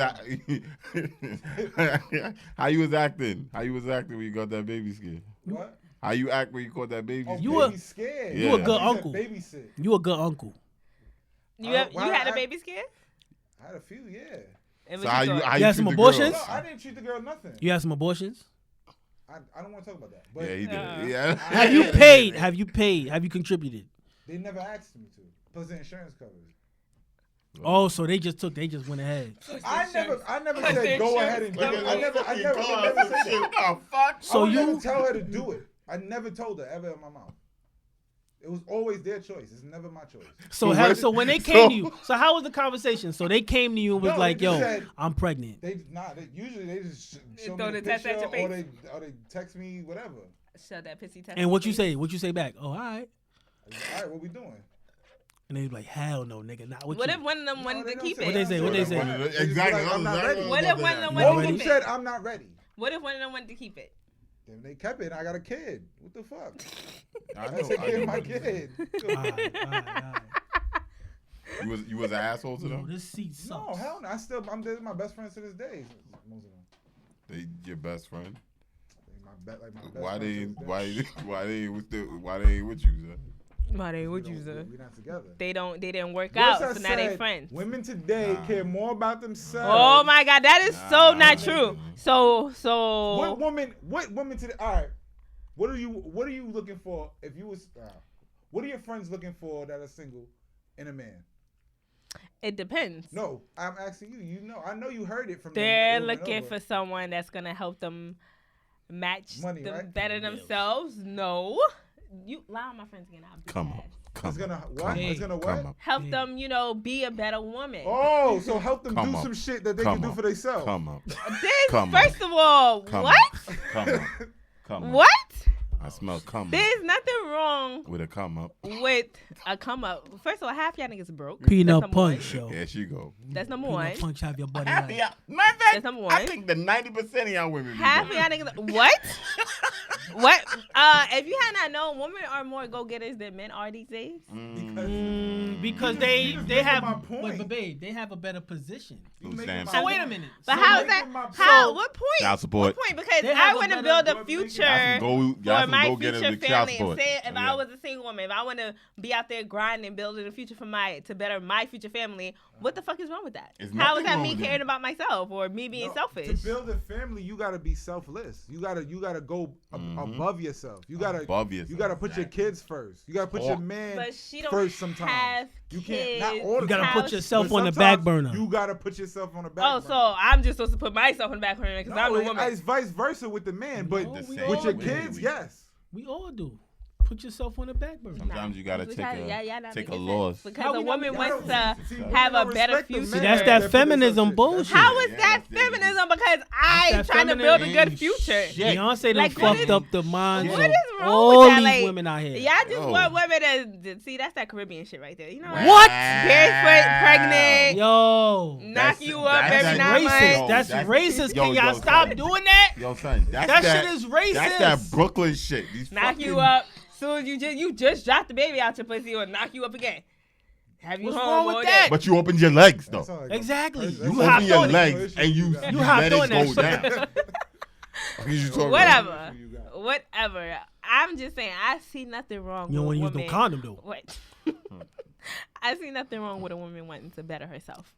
how you was acting? How you was acting when you got that baby scare? What? How you act when you caught that baby Oh, scare? You baby a- scared. you a good I said uncle. Babysit. You a good uncle. You had a I- baby scare? I had a few, yeah. And So what how you thought? how You you had treat some the abortions? girls? No, I didn't treat the girl nothing. You had some abortions. I don't want to talk about that. But Yeah, he did. Uh, Yeah. Have you paid? Have you paid? Have you contributed? they never asked me to. Plus the insurance covers. Oh, so they just went ahead. I never Plus said the go insurance ahead and do covers. it. I never said that. Oh fuck! So I would never you tell her to do it. I never told her ever in my mouth. It was always their choice. It's never my choice. so when they came to you, so how was the conversation? So they came to you and was No, like, they just "Yo, said- I'm pregnant." They usually they just show Throw me the the test picture at your or face. they text me whatever. Shut that pissy test. And what you face. say? What you say back? Oh, all right. All right, what we doing? And they be like, "Hell no, nigga, not what, What you." if one of them wanted they to don't keep say What they it? say? What they say? Exactly. They just be like, I'm not ready. What if one of them You All wanted of to them keep said it? I'm not ready. What if one of them wanted to keep it? Then they kept it and I got a kid. What the fuck? I I know. take care I of my know. kid. All right, all right. You was an asshole to Yo, them. this seat sucks. No, hell no. They're my best friends to this day. Most of them. They your best friend. My best Why friends they to this day. why they ain't with you, sir? Why they would We use don't- it? we not together. They didn't work Notice out, I so now they said friends. Women today care more about themselves. Oh my God, that is so Nah. not true. So What woman today? All right. What are you looking for if you was? What are your friends looking for that are single in a man? it depends. No, I'm asking you. You know, I know you heard it from. them They're over and looking over. for someone that's gonna help them match Money, them right? better themselves. No, you lie on my friends again. I'll be Come mad. up. Come It's gonna up. what? Come It's up. gonna Come what? up. Help Yeah. them, be a better woman. Oh, so help them Come do up. some shit that they Come can do up. for themselves. Come up. This, Come first of all, Come what? up. Come up. Come up. What? I smell come up. There's nothing wrong With a come up. with a come up. First of all, half y'all niggas broke. Peanut That's number one. punch, yo. There she go. That's number one. Peanut punch have your buddy Half of like. y'all, matter of That's fact, number I one. think the 90% of y'all women. be Half of broke. y'all niggas. What? What? If you had not known, women are more go-getters than men are these days. Because You they just they making have my point. but babe, they have a better position. Who's making damn my- So wait a minute. But So how like- is that? making my How? point. What point? Child support. What point? Because They have I a want to better- build a Y'all some future y'all for some my go-getters future with child family. And support. say if Yeah. I was a single woman, if I want to be out there grinding, building a future for to better my future family, What the fuck is wrong with that? There's How nothing is that wrong me with caring that. about myself or me being selfish? To build a family, you gotta be selfless. You gotta go above yourself. You gotta Above yourself, You gotta put your exactly. kids first. You gotta put your man But she don't first. Sometimes have you kids. can't. Not all the You gotta time, put yourself but on the sometimes back burner. You gotta put yourself on the back Oh, burner. so I'm just supposed to put myself on the back burner because I'm the No, woman. it's vice versa with the man, but No, we with your all kids, do. yes. We all do. Put yourself on the back burner. Sometimes you gotta Because take y'all not a making loss. sense. Because How a we woman not- wants y'all to don't- have a don't better respect the future. man See, that's that that put feminism this up bullshit. shit. How is Yeah, that that's feminism? Because I'm that trying to build a good feminism. future. Shit. Beyonce done Like, what fucked is- up the minds What of is wrong all with that? these Like, women out here. Y'all just Yo. want women to see. That's that Caribbean shit right there. You know What? Barefoot, pregnant, Yo, knock you up that's every that 9 racist. months. That's racist. yo, Can y'all yo, stop son. doing that? Yo, son, that's That that shit is racist. That's that Brooklyn shit. These Knock you fucking- up. Soon as you just dropped the baby out your pussy or knock you up again. Have you What's home wrong with all that? day. But you opened your legs though. That's all like Exactly. that's- You You that's hopped open your on it. legs and you You hopped let on it that go shit. down. What you talking about? Whatever. You got- Whatever. I'm just saying, I see nothing wrong You don't with want a to use woman. no condom though. What? I see nothing wrong with a woman wanting to better herself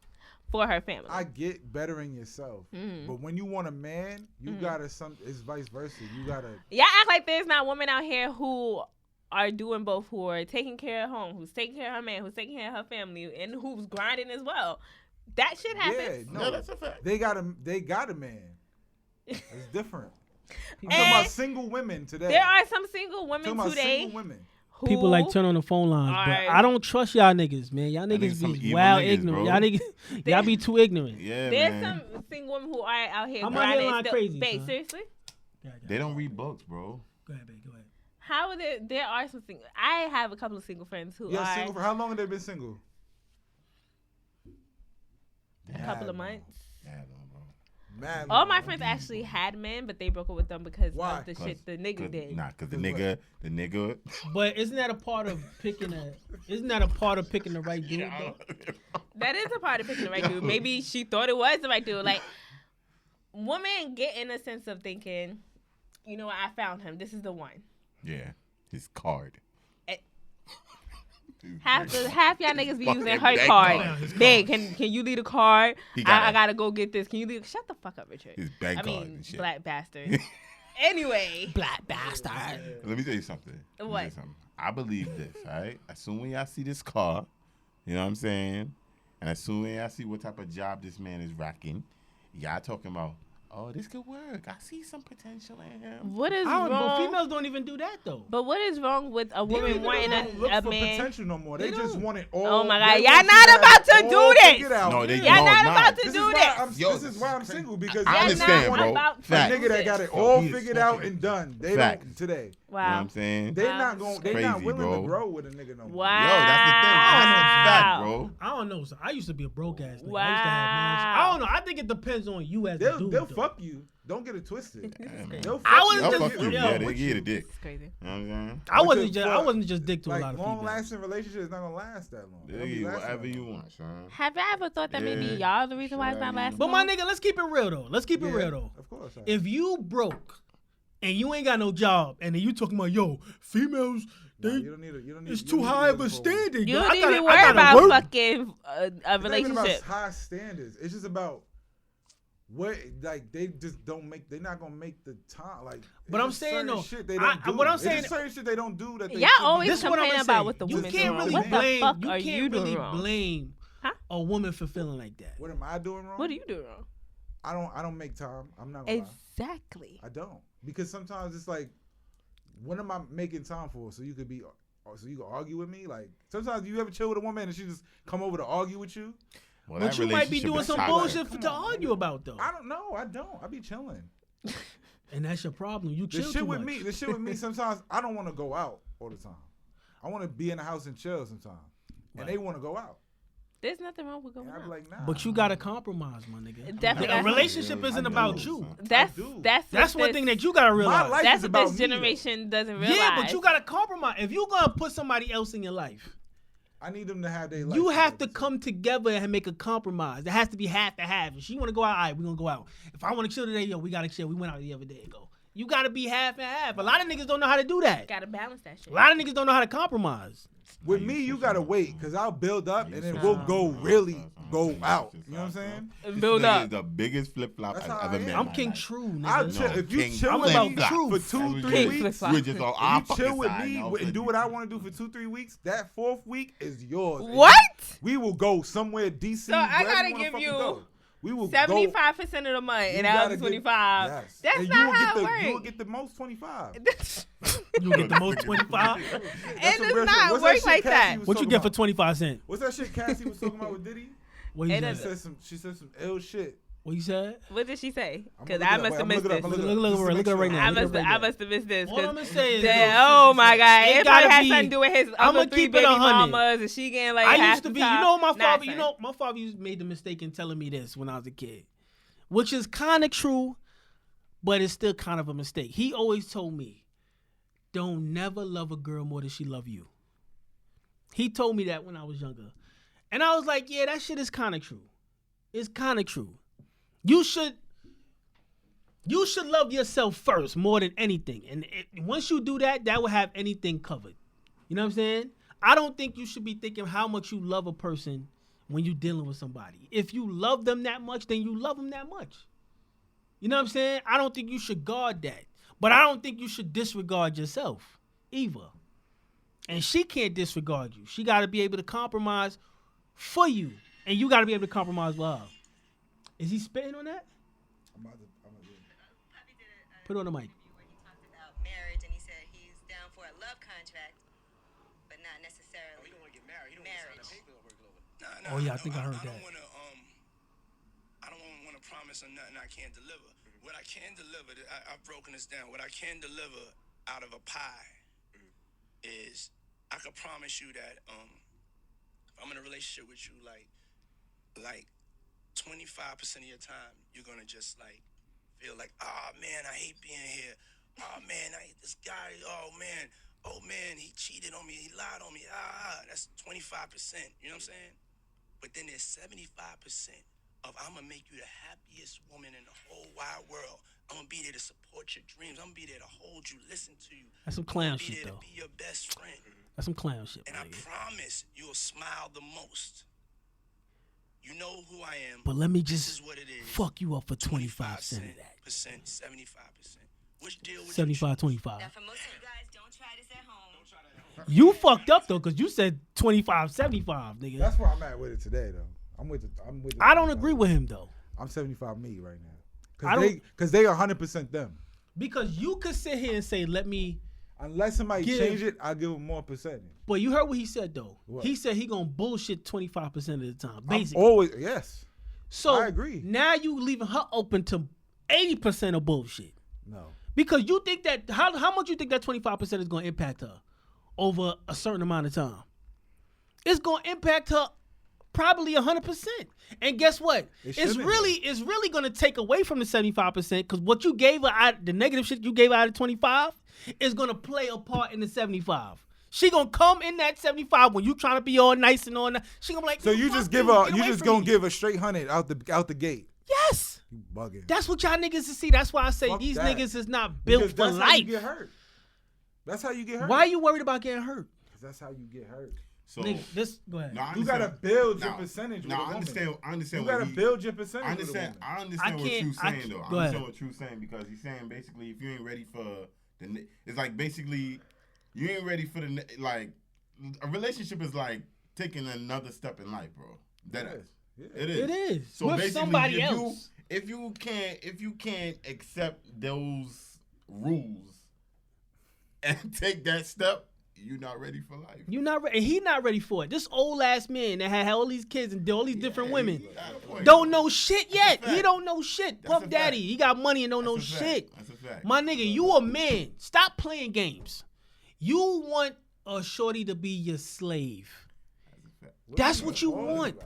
for her family. I get bettering yourself, but when you want a man, you gotta It's vice versa. You gotta. Y'all act like there's not women out here who are doing both, who are taking care of home, who's taking care of her man, who's taking care of her family, and who's grinding as well. That shit Yeah, happens. no, No, that's a fact. They got a man. It's different. I'm talking And about single women today. There are some single I'm women talking about today single women. who People like turn on the phone lines, but Alright. I don't trust y'all niggas, man. Y'all niggas niggas some be evil wild niggas, ignorant. bro. Y'all niggas, y'all be too ignorant. Yeah, There's man. some single women who are out here I'm out grinding. here and lying still, crazy, babe, son. seriously? They don't read books, bro. Go ahead, babe. Go ahead. How are there are some single. I have a couple of single friends who Yeah, are single. For how long have they been single? a couple of months. Yeah, no, bro. Mad All long. my friends actually had men, but they broke up with them because Why? of the shit the nigga did. Nah, cause the Cause nigga. But isn't that a part of picking a? Isn't that a part of picking the right dude? Though? That is a part of picking the right dude. Maybe she thought it was the right dude. Like, women get in a sense of thinking, you know what, I found him. This is the one. Yeah, his card. Eh. Dude, Half y'all niggas be Fucking using her bank card. card. Babe, can you leave a card? He got I it. gotta go get this. Can you leave? Shut the fuck up, Richard. His bank I card mean, and shit. black bastard. Anyway, Black bastard. Let me tell you something. Let me What? tell you something. I believe this, all right? As soon as y'all see this car, you know what I'm saying? And as soon as y'all see what type of job this man is rocking, y'all talking about, oh, this could work. I see some potential in him. what is I don't, but wrong? females don't even do that though. But what is wrong with a woman They wanting don't look a for man? potential no more. They They just don't. want it all. Oh my they God, want y'all you not have about it to all do this. figured out. No, they Y'all no, not nah. about to This do is this. why I'm Yo, this is why I'm single because I Y'all understand, not bro. about to a Facts. nigga that got it Yo, all he is figured out smoking. and done. They Facts. don't today. You know what Wow. I'm saying? They Wow. not going. They Crazy, not willing bro. to grow with a nigga no more. Wow. Yo, that's the thing. That's a fact, bro. I don't know. So I used to be a broke ass nigga. I used to Wow. have I don't know. I think it depends on you as a They'll dude. they'll though. fuck you. Don't get it twisted. Yeah, man. They'll fuck I you. wasn't They'll just- fuck you. yo, Yeah, they what give you the dick. It's crazy. You know what I'm saying? I wasn't But just. I wasn't just dick to a like lot of long females. lasting relationships not gonna last that long. They They don't be give you lasting whatever that you long. want, son. Have y'all ever thought that maybe Yeah. y'all the reason why it's not Sure. lasting? But my long? nigga, let's keep it real though. Let's keep it Yeah, real though. Of course. If you broke and you ain't got no job, and then you talking about yo females, Nah, they you don't need it. You don't need. it's you too don't need high of a looking for- standard. You bro. don't I even gotta- worry I gotta about work. fucking a It's not even relationship. about high standards. It's just about what like they just don't make. They're not gonna make the time. Like, But it's I'm just saying, certain though, shit they don't do. what I'm It's saying- just certain shit they don't do that. They Y'all should be always This is what I'm complain gonna about say. what the You women can't doing. really What the blame. fuck You are can't you really doing wrong? blame Huh? a woman for feeling like that. What am I doing wrong? What do you do wrong? I don't make time. I'm not gonna lie. Exactly. I don't, because sometimes it's like, what am I making time for? So you could be, so you can argue with me. Like sometimes you ever chill with a woman and she just come over to argue with you. Well, But that you might be relationship doing is some toxic. bullshit Come to on, argue nigga. about though, I don't know. I don't. I be chilling. and that's your problem. You The chill shit too with much. me. The shit with me. Sometimes I don't want to go out all the time. I want to be in the house and chill sometimes, and they want to go out. There's nothing wrong with going And I be out. like, nah. But you gotta compromise, my nigga. Definitely. A relationship isn't I about do. you. That's I do. that's That's what one this- thing that you gotta My realize. life That's is what about this me, though. generation doesn't realize. Yeah, but you gotta compromise. If you're gonna put somebody else in your life, I need them to have their life. you have to together, come together and make a compromise. It has to be half to half. If she wanna go out, all right, we're gonna go out. If I wanna chill today, yo, we gotta chill. We went out the other day ago. You gotta be half and half. A lot of niggas don't know how to do that. Gotta balance that shit. A lot of niggas don't know how to compromise. With me, you gotta wait, cause I'll build up and then we'll go out. You know what I'm saying? Build up. Is the biggest flip flop That's I've how ever I am. met. I'm KingTru, I'll nigga. chill. If you King chill I'm with about me truth. for 2-3 King weeks, flip-flop. We're just on if you opposite chill with side, me no, and do what I want to do for 2-3 weeks, that 4th week is yours. And What? we will go somewhere decent. So I gotta give you We will 75% of the month, and I was 25. Yes. That's and not how it You will works. get the most 25. You get the most 25. It some does real shit. not What's work shit like Cassie that. was What you talking get for about? 25 cents? What's that shit Cassie was talking about with Diddy? What you It said? is- She said some ill shit. What you said? What did she say? I'm Because gonna I look it must up. have I'm missed looking this. up. Look at it right now. I Look at it right now. must have missed this. All I'm gonna say is, Oh my God! It It probably gotta had be- something to do with his I'ma other 3 keep it baby 100. mamas, and she getting like I half used to the be, top. my father used made the mistake in telling me this when I was a kid, which is kind of true, but it's still kind of a mistake. He always told me, don't never love a girl more than she love you. He told me that when I was younger. And I was like, yeah, that shit is kind of true. It's kind of true. You should love yourself first more than anything. And once you do that, that will have anything covered. You know what I'm saying? I don't think you should be thinking how much you love a person when you're dealing with somebody. If you love them that much, then you love them that much. You know what I'm saying? I don't think you should guard that. But I don't think you should disregard yourself either. And she can't disregard you. She got to be able to compromise for you. And you got to be able to compromise with her. Is he spitting on that? Put it on the mic. Where he talked about marriage and he said he's down for a love contract, but not necessarily marriage. Oh, yeah, I think I heard that. I don't want to promise on nothing I can't deliver. What I can deliver, I've broken this down. What I can deliver out of a pie is I can promise you that if I'm in a relationship with you, like 25% of your time, you're gonna just like feel like, oh man, I hate being here. Oh man, I hate this guy. Oh man, he cheated on me. He lied on me. That's 25%. You know what I'm saying? But then there's 75% of I'm gonna make you the happiest woman in the whole wide world. I'm gonna be there to support your dreams. I'm gonna be there to hold you, listen to you. That's some clown I'm gonna be shit, there though. to be your best friend. That's some clown shit, And my I nigga. promise you'll smile the most. You know who I am. But let me This just is what it is. fuck you up for 25 cents of that. 75%. Which deal would you 75, choose? 25. Now, for most of you guys, don't try this at home. You fucked up, though, because you said 25, 75, nigga. That's where I'm at with it today, though. I'm with it. I don't agree with him, though. I'm 75 me right now. I don't- Because they 100% them. Because you could sit here and say, let me... Unless somebody Give- change it, I'll give them more percentage. But you heard what he said, though. What? He said he gonna bullshit 25% of the time, I'm basically. always, yes. So I agree. now you leaving her open to 80% of bullshit. No. Because you think that, how much you think that 25% is gonna impact her over a certain amount of time? It's gonna impact her probably 100%. And guess what? It It's shouldn't. really gonna take away from the 75% because what you gave her out, the negative shit you gave her out of 25 is gonna play a part in the 75. She gonna come in that 75 when you trying to be all nice and all that. She gonna be like, So you fuck just give her, get you away just from gonna me. give a straight 100 out the gate. Yes. You bugging. That's what y'all niggas is see. That's why I say Fuck these that. niggas is not built Because for that's how you life. get hurt. That's how you get hurt. Why are you worried about getting hurt? 'Cause that's how you get hurt. So Nigga, this go ahead. no, I You gotta understand- build your no, percentage. No, with a I understand. woman. I understand. You what gotta he- build your percentage. I with a understand. woman. I understand what can't- you're I saying can't- though. go I ahead. understand what you're saying because he's saying basically if you ain't ready for it's like basically you ain't ready for like a relationship is like taking another step in life, bro. That It is. is. Yeah. It is. It is. So With basically, somebody if else. if you can't accept those rules and take that step, you're not ready for life. You not ready. He not ready for it. This old ass man that had all these kids and all these different Yeah, women you got a point. don't know shit yet. a fact. He don't know shit. That's Puff a Daddy, fact. he got money and don't know That's a fact. shit. That's a fact. My nigga, you a man. Stop playing games. You want a shorty to be your slave. That's what you want.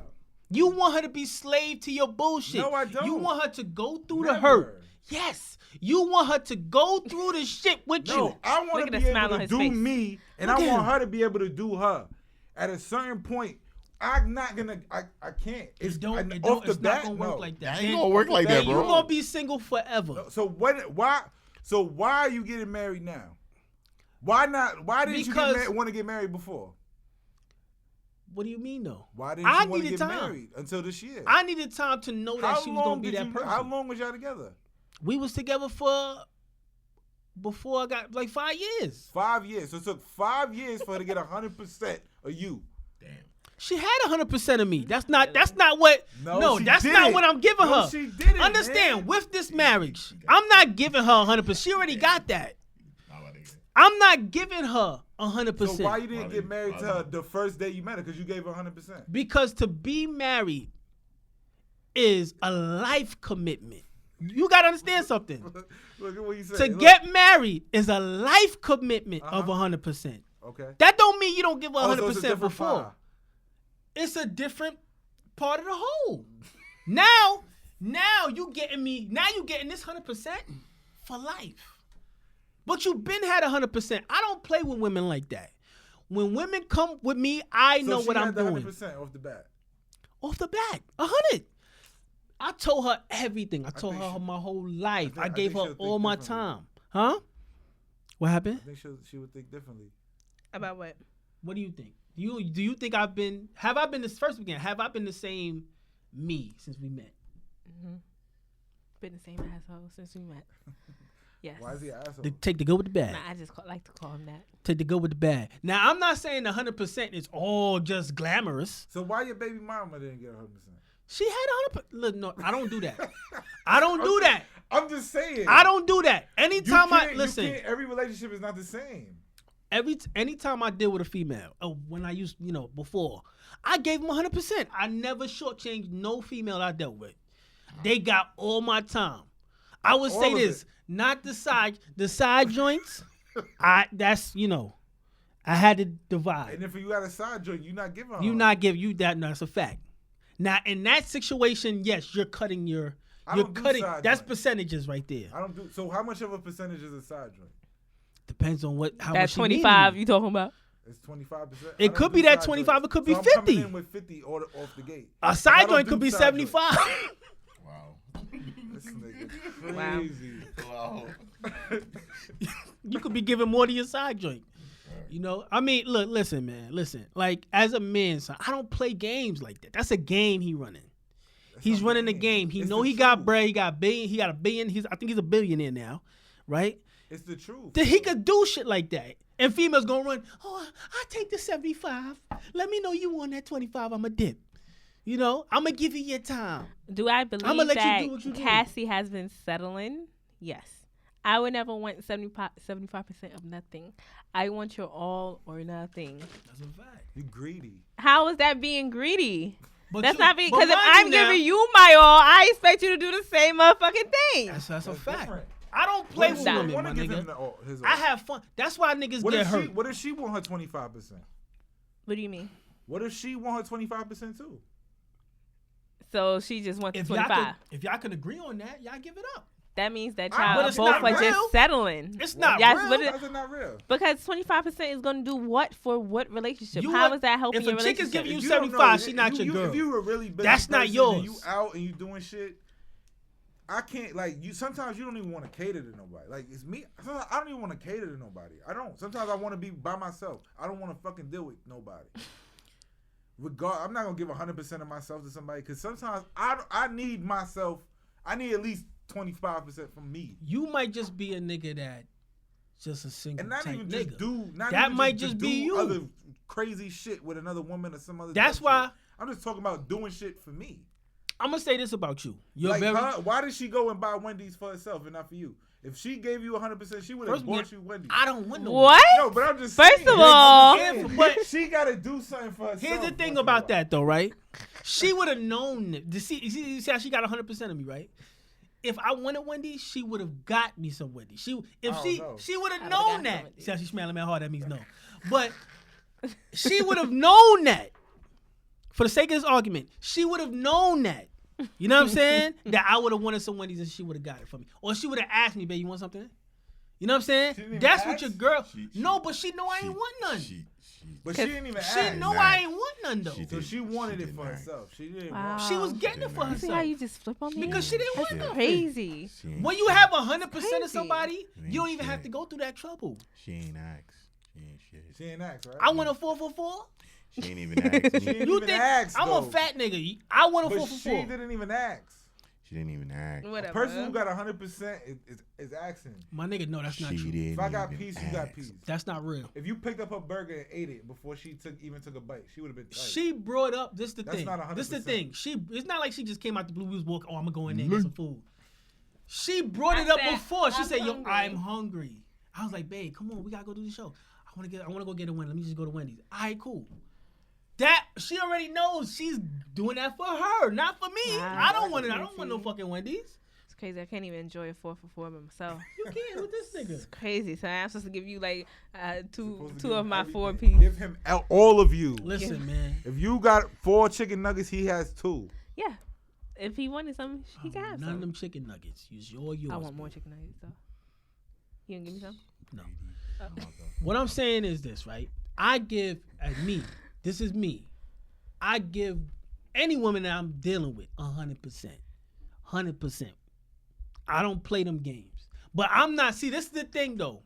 You want her to be slave to your bullshit. No, I don't. You want her to go through the Never. hurt. Yes. You want her to go through the shit with you. No, I Look want at to the be smile able on to his do face. me, and Look I at want him. her to be able to do her. At a certain point, I'm not gonna. I can't. It's It don't, and it off don't, the it's bat. not gonna work no. like that. That Then ain't gonna work like that, you bro. gonna be single forever. So what? Why? So why are you getting married now? Why not? Why didn't you want to get married before? What do you mean though? Why didn't you want to get married until this year? I needed time to know that she was gonna be that person. How long was y'all together? We was together before I got like 5 years. 5 years. So it took 5 years for her to get 100% of you. Damn. She had 100% of me. That's not what. No, that's not what I'm giving her. She didn't. Understand? Man. With this marriage, I'm not giving her 100%. She already got that. I'm not giving her 100%. So why you didn't get married to her the first day you met her? Because you gave her 100%. Because to be married is a life commitment. You gotta understand something. Look at what you said. To get married is a life commitment of 100%. Okay. That don't mean you don't give her 100% so before. Pie. It's a different part of the whole. Now you getting me. Now you getting this 100% for life. But you been had 100%. I don't play with women like that. When women come with me, I know what I'm doing. 100% off the bat. Off the bat, 100. I told her everything. I told her my whole life. I gave her all my time. Huh? What happened? I think she would think differently. About what? What do you think? Do you think have I been this first weekend? Have I been the same me since we met? Mm-hmm. Been the same asshole since we met. Yes. Why is he an asshole? Take the good with the bad. Nah, I just like to call him that. Take the good with the bad. Now, I'm not saying 100% is all just glamorous. So why your baby mama didn't get 100%? She had 100%. Look, no, I don't do that. I don't do that. I'm just saying. I don't do that. Anytime listen. Every relationship is not the same. Anytime I deal with a female, when I used, before, I gave them 100%. I never shortchanged no female I dealt with. They got all my time. I would say this, not the side joints. I had to divide. And if you got a side joint, you're not giving her. You not give you that. No, that's a fact. Now in that situation, yes, you're cutting that's joint. Percentages right there. I don't do. So how much of a percentage is a side joint? Depends on how that much. That 25 you talking about? It's 25%. It could be that 25. It could be 50. I'm coming in with 50 off the gate. A side joint could be 75. Wow. This nigga crazy. Wow. You could be giving more to your side joint. I mean, look, listen, man. Listen, like, as a man, son, I don't play games like that. That's a game he running. He's running a game. He know he got bread. He got $1 billion. He got $1 billion. I think he's a billionaire now, right? It's the truth. That he could do shit like that. And females gonna run, I take the 75. Let me know you want that 25. I'm a dip. I'm gonna give you your time. Do I believe that Cassie has been settling? Yes. I would never want 75% of nothing. I want your all or nothing. That's a fact. You greedy. How is that being greedy? But that's not being, because if I'm giving you my all, I expect you to do the same motherfucking thing. That's a fact. Different. I don't play with women, my nigga. I have fun. That's why niggas get hurt. What if she want her 25%? What do you mean? What if she want her 25% too? So she just wants 25. If y'all can agree on that, y'all give it up. That means that y'all both are just settling. It's not real. How's it not real? Because 25% is going to do what for what relationship? How is that helping your relationship? If a chick is giving you 75, she's not your girl. If you were really busy, that's not yours. And you out and you doing shit. I can't, you. Sometimes you don't even want to cater to nobody. Like, it's me. Sometimes I don't even want to cater to nobody. I don't. Sometimes I want to be by myself. I don't want to fucking deal with nobody. I'm not gonna give 100% of myself to somebody because sometimes I need myself. I need at least 25% from me. You might just be a nigga that just a single and not type even nigga. Just do. Not that even might just be you. Other crazy shit with another woman or some other. That's why shit. I'm just talking about doing shit for me. I'm gonna say this about you. Why did she go and buy Wendy's for herself and not for you? If she gave you 100%, she would have bought you Wendy's. I don't want no. What? No, but I'm just First saying. of all, but she got to do something for herself. Here's the thing about that, though, right? She would have known. See how she got 100% of me, right? If I wanted Wendy's, she would have got me some Wendy's. She would have known that. See how she's smiling at hard? That means no. But she would have known that. For the sake of this argument, she would have known that. You know what I'm saying? That I would have wanted some Wendy's and she would have got it for me. Or she would have asked me, babe, you want something? You know what I'm saying? She didn't even That's what ask? your girl. She- no, but she know I ain't want none. But she didn't even She ask. know Nah. I ain't want none though. She So she wanted it didn't for ask. herself. She didn't Wow. want. She was getting it for You You see how herself you just flip on me? because she didn't want That's nothing. crazy. She ain't- When you have 100% of crazy. somebody, ain't you don't even have shit. to go through that trouble. She ain't asked. She ain't shit. She ain't asked, right? I want a 444. She ain't even asked me. She didn't You even think ask, I'm though. a fat nigga? I want a But 444. she didn't even ask. She didn't even ask. Whatever. Person who got 100% is asking. My nigga, no, that's not She true. didn't If I got even peace, you got ask. peace. That's not real. If you picked up her burger and ate it before she even took a bite, she would have been tight. She brought up this the That's thing. not 100%. This the thing. It's not like she just came out the blue. We was walking. Oh, I'm gonna go in there and get some food. She brought it up said, before. She "I'm said, "Yo, hungry." I'm hungry." I was like, "Babe, come on, we gotta go do the show. I wanna go get a Wendy's. Let me just go to Wendy's." All right, cool. That she already knows she's doing that for her, not for me. Nah, I don't want it. I exactly. don't want no fucking Wendy's. It's crazy. I can't even enjoy a 4 for 4 by myself. You can't with this nigga. It's crazy. So I'm supposed to give you like two Supposed to two give of him my everything. 4 piece. Give him all of you. Listen, man. If you got 4 chicken nuggets, he has 2. Yeah. If he wanted something, he can have None of some. them chicken nuggets. Use yours. I want more chicken nuggets though. You gonna give me some? No. What I'm saying is this, right? I give this is me. I give any woman that I'm dealing with 100%. 100%. I don't play them games. But I'm not, see, this is the thing though.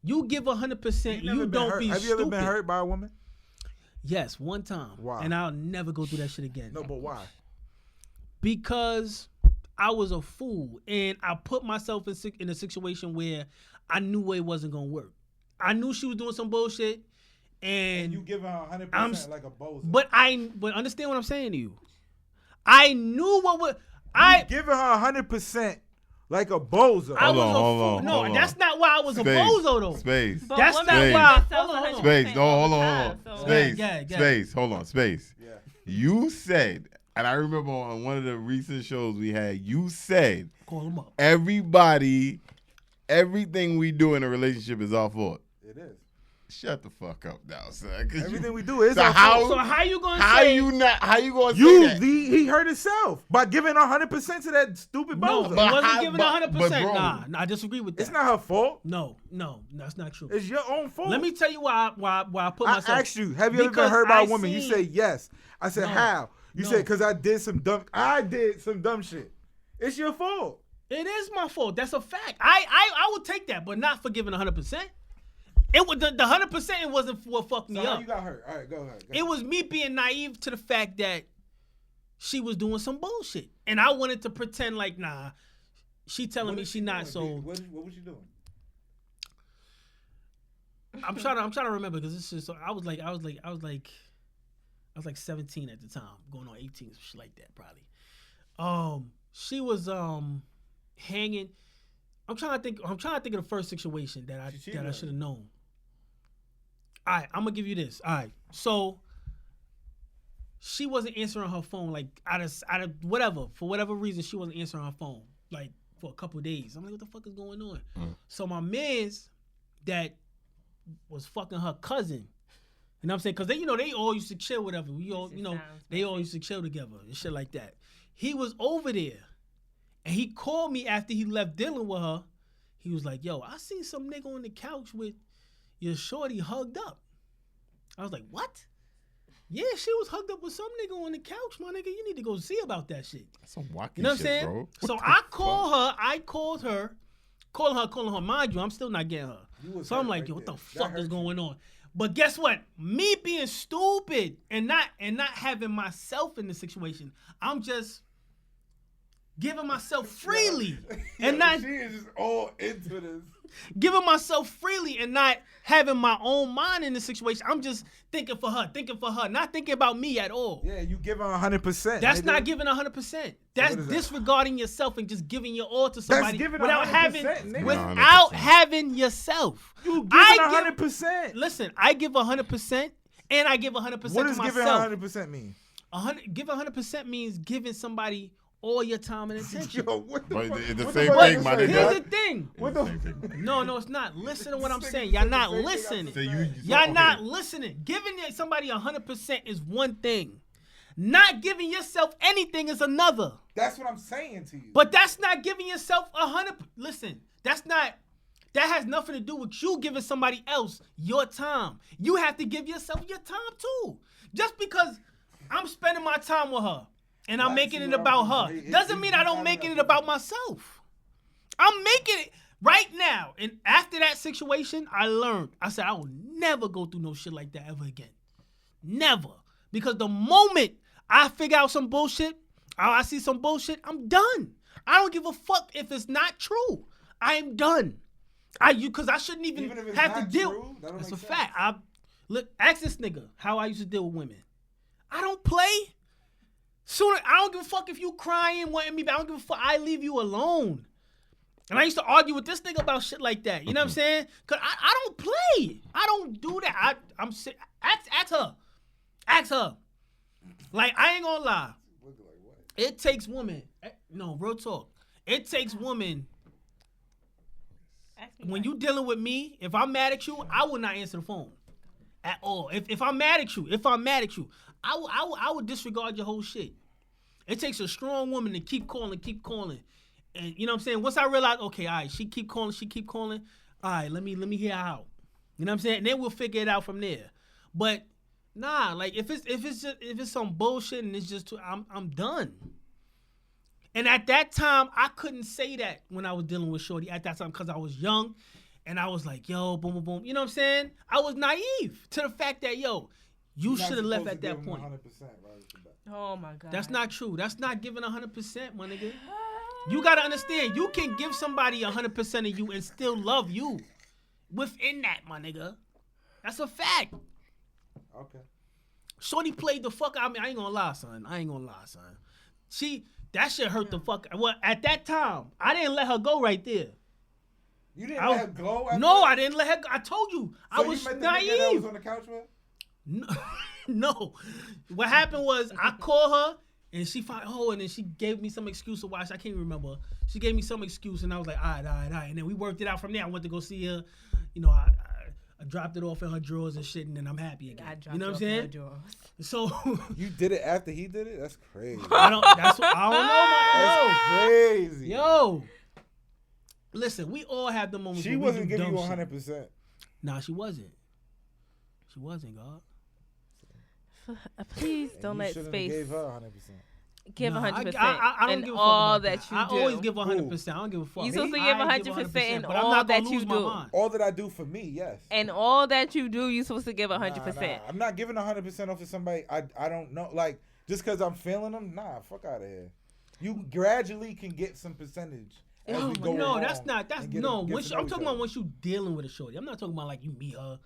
You give 100%, you don't be Have you ever stupid. been hurt by a woman? Yes, one time. Why? And I'll never go through that shit again. No, but why? Because I was a fool and I put myself in a situation where I knew it wasn't gonna work. I knew she was doing some bullshit, and You give her 100% I'm like a bozo. but understand what I'm saying to you. I knew what would You giving her 100% like a bozo. I Hold was on, a hold fool. on, No, hold on. that's not why I was Space, a bozo though. Space. But That's women not Space. why. themselves Hold on. 100% Space. No, all hold the on, time, hold on. so- Space. Yeah, yeah. Space. Hold on. Space. Yeah. You said, and I remember on one of the recent shows we had, you said Call him up. everything we do in a relationship is our fault. It is. Shut the fuck up now, son. 'Cause Everything you, we do is So our how- fault. So how you gonna how say? you gonna say that? He hurt himself by giving 100% to that stupid No, bozo. it But wasn't how- giving but- 100%. but bro. Nah, I disagree with that. It's not her fault. No, that's not true. It's your own fault. Let me tell you why I put I myself. asked you, have you ever been Because hurt by I a woman? You seen- say yes. I said, No. how? You No. said, because I did some dumb shit. It's your fault. It is my fault. That's a fact. I would take that, but not for giving 100%. It was the 100%. It wasn't for what fucked me So how up. you got hurt? All right, go ahead. It was me being naive to the fact that she was doing some bullshit, and I wanted to pretend like, nah, she telling me she not. So What was she doing? I'm trying to remember because this is. I was like 17 at the time, going on 18, some shit like that probably. She was hanging. I'm trying to think of the first situation that I should have known. All right, I'm gonna give you this. All right, so she wasn't answering her phone like out of whatever, for whatever reason she wasn't answering her phone like for a couple days. I'm like, what the fuck is going on? So my man's that was fucking her cousin. You know what I'm saying? Cause they all used to chill, whatever. We all, they all used to chill together and shit like that. He was over there, and he called me after he left dealing with her. He was like, "Yo, I seen some nigga on the couch with your shorty hugged up." I was like, "What?" Yeah, she was hugged up with some nigga on the couch, my nigga. You need to go see about that shit. That's some wacky You know what I'm shit, saying? bro. So I called her. Mind you, I'm still not getting her. So I'm hurt like, right yo, what the there. That fuck hurt is you. going on? But guess what? Me being stupid and not having myself in the situation, I'm just giving myself freely and not She is just all into this. giving myself freely and not having my own mind in the situation. I'm just thinking for her, not thinking about me at all. Yeah, you give her 100%. That's nigga. not giving 100%. That's What is that? disregarding yourself and just giving your all to somebody giving without 100%, having nigga. without 100%. having yourself. You giving I give- 100%. Listen, I give 100% and I give 100% What to does giving myself. 100% mean? Giving 100% means giving somebody all your time and attention. Yo, what the But fuck? it's the what same fuck thing, you my say, nigga. Here's dog? the thing. What the? No, it's not. Listen to what I'm This nigga saying. said Y'all the not same thing I listening. said. Y'all not listening. Giving somebody 100% is one thing. Not giving yourself anything is another. That's what I'm saying to you. But that's not giving yourself 100. Listen, that's not That has nothing to do with you giving somebody else your time. You have to give yourself your time too. Just because I'm spending my time with her and I'm making it about her doesn't mean I don't making it about myself. I'm making it right now. And after that situation, I learned. I said I will never go through no shit like that ever again. Never. Because the moment I figure out some bullshit, or I see some bullshit, I'm done. I don't give a fuck if it's not true. I am done. Because I shouldn't even if it's have to not deal. true, that don't That's a make fact. Look, ask this nigga how I used to deal with women. I don't play. Sooner, I don't give a fuck if you crying, wanting me back. I don't give a fuck. I leave you alone. And I used to argue with this nigga about shit like that. You know what I'm saying? Cause I don't play. I don't do that. I'm sick. Ask her. Ask her. Like, I ain't gonna lie. It takes women. No, real talk. It takes women. When you dealing with me, if I'm mad at you, I will not answer the phone at all. If I'm mad at you, I would disregard your whole shit. It takes a strong woman to keep calling. And you know what I'm saying? Once I realize, okay, all right, she keep calling. All right, let me hear her out. You know what I'm saying? And then we'll figure it out from there. But nah, like if it's some bullshit and it's just I'm done. And at that time, I couldn't say that when I was dealing with shorty at that time because I was young and I was like, yo, boom, boom, boom. You know what I'm saying? I was naive to the fact that, yo, you should have left at that point. 100%, right? Oh my God. That's not true. That's not giving 100%, my nigga. You gotta understand, you can give somebody 100% of you and still love you within that, my nigga. That's a fact. Okay. Shorty played the fuck out of me. I ain't gonna lie, son. That shit hurt the fuck. Well, at that time, I didn't let her go right there. You didn't let her go? No, I didn't let her go. I told you. So I was you met the naive. nigga that was on the couch with? No. What happened was I called her and she and then she gave me some excuse of why. I can't remember. She gave me some excuse and I was like, all right. And then we worked it out from there. I went to go see her. You know, I dropped it off in her drawers and shit, and then I'm happy again. You know what I'm saying? So you did it after he did it? That's crazy. I don't know, That's crazy. Yo. Listen, we all have the moments. She wasn't giving you 100%. Nah, she wasn't. She wasn't, God. Please don't let space. Gave her 100%. Give 100%. I don't give a fuck all that you do. I always give 100%. I don't give a fuck. You supposed to give 100% in all that you do. All that I do for me, yes. And all that you do, you supposed to give 100%. Nah. I'm not giving 100% off to somebody I don't know. Like, just because I'm feeling them, nah, fuck out of here. You gradually can get some percentage. As we go no, along that's not. That's get no. to I'm talking about once you dealing with a shorty. I'm not talking about like you meet her.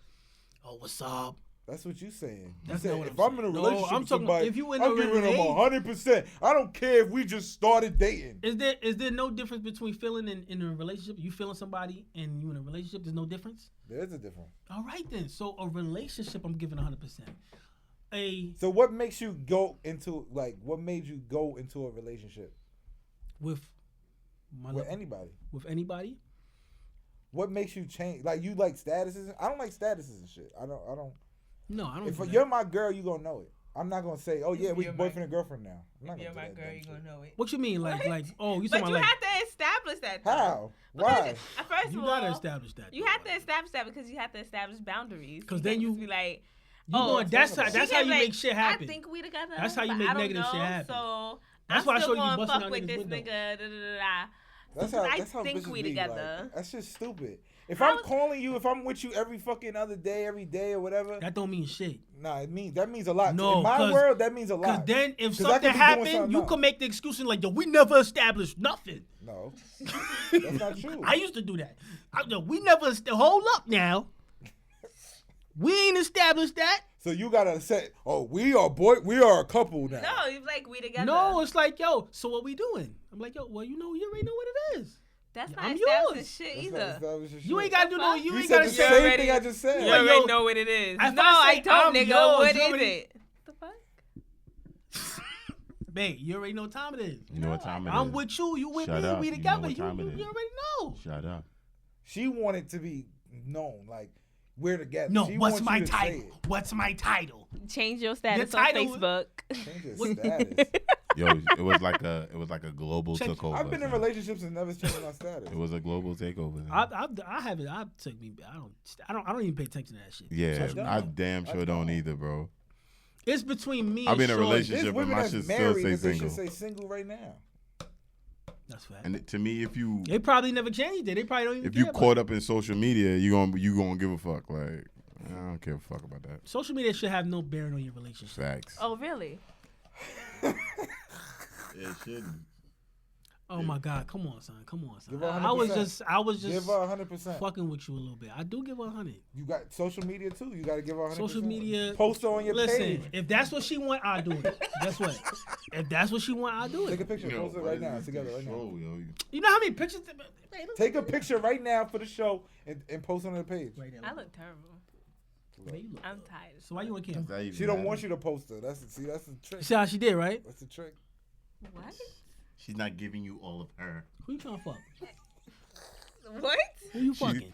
Oh, what's up? That's what you saying. That's you not said, what if I'm I'm in a saying. relationship No, I'm with talking somebody, if you in I'm a giving them relationship. 100%. I don't care if we just started dating. Is there no difference between feeling in a relationship? You feeling somebody and you in a relationship? There's no difference. There's a difference. All right then. So a relationship, I'm giving 100%. So what makes you go into what made you go into a relationship with anybody? With anybody? What makes you change? Like you like statuses? I don't like statuses and shit. I don't. No, I don't. If you're my girl, you gonna know it. I'm not gonna say, oh yeah, we boyfriend and girlfriend now. If you're my girl, you gonna know it. What you mean, like? Oh, you talking But about you like? have to establish that. Though. How? Why? First You of gotta all, establish that. You have to establish that because you have to establish boundaries. Because then you be like, that's how you make shit happen. I think we together. That's how you make negative shit happen. So that's why I showed you gonna busting fuck out with niggas' this window. nigga. That's how think bitches we be, together. Like, that's just stupid. If I'm calling you, if I'm with you every fucking other day, every day or whatever, that don't mean shit. Nah, that means a lot. No, in my world, that means a lot. Because then if something happened, you can make the excuse like, yo, we never established nothing. No, that's not true. I used to do that. We never hold up now. We ain't established that. So you gotta say, oh, we are a couple now. No, it's like we together. No, it's like, yo, so what we doing? I'm like, yo, well, you already know what it is. That's not I'm establishing yours. shit either. You ain't gotta do no. You ain't said gotta the say same thing I just said. You already know what it is. I told nigga, what is it? The fuck? Babe, you already know what time it is. You know what time it is. I'm with you. You with me. We together. You already know. Shut up. She wanted to be known, like we're together. No, she what's wants my you to title? say it. What's my title? Change your status Your on title- Facebook. Change your status. Yo, it was like a global Check- takeover. I've been in son. relationships and never changed my status. It was a global takeover. son. I haven't. I took me. I don't even pay attention to that shit. Yeah, don't. I damn sure I don't don't. either, bro. It's between me. I've and been in a Shorty. relationship. There's women my that's shit still married say that they single. should say single right now. That's fact. And to me, if you They probably never changed it. They probably don't even. if you care about caught it. up in social media, you gonna give a fuck. Like I don't give a fuck about that. Social media should have no bearing on your relationship. Facts. Oh, really? It shouldn't. Oh my God! Come on, son. Come on, son. Give her I was 100%. just Give her 100%. fucking with you a little bit. I do give her 100. You got social media too. You got to give her 100%. Social media. Post her on your Listen, page. if that's what she want, I'll do it. Guess what? If that's what she want, I'll do Take a it. picture. Post it right now. Together right now. You know how many pictures? Man, look Take a at me. picture right now for the show and post on her page. Right there. I look terrible. Man, you look I'm good. tired. So why you on camera? She don't want you to post her. That's the trick. See how she did, right? That's the trick. What? She's not giving you all of her. Who you trying to fuck? What? Who you fucking?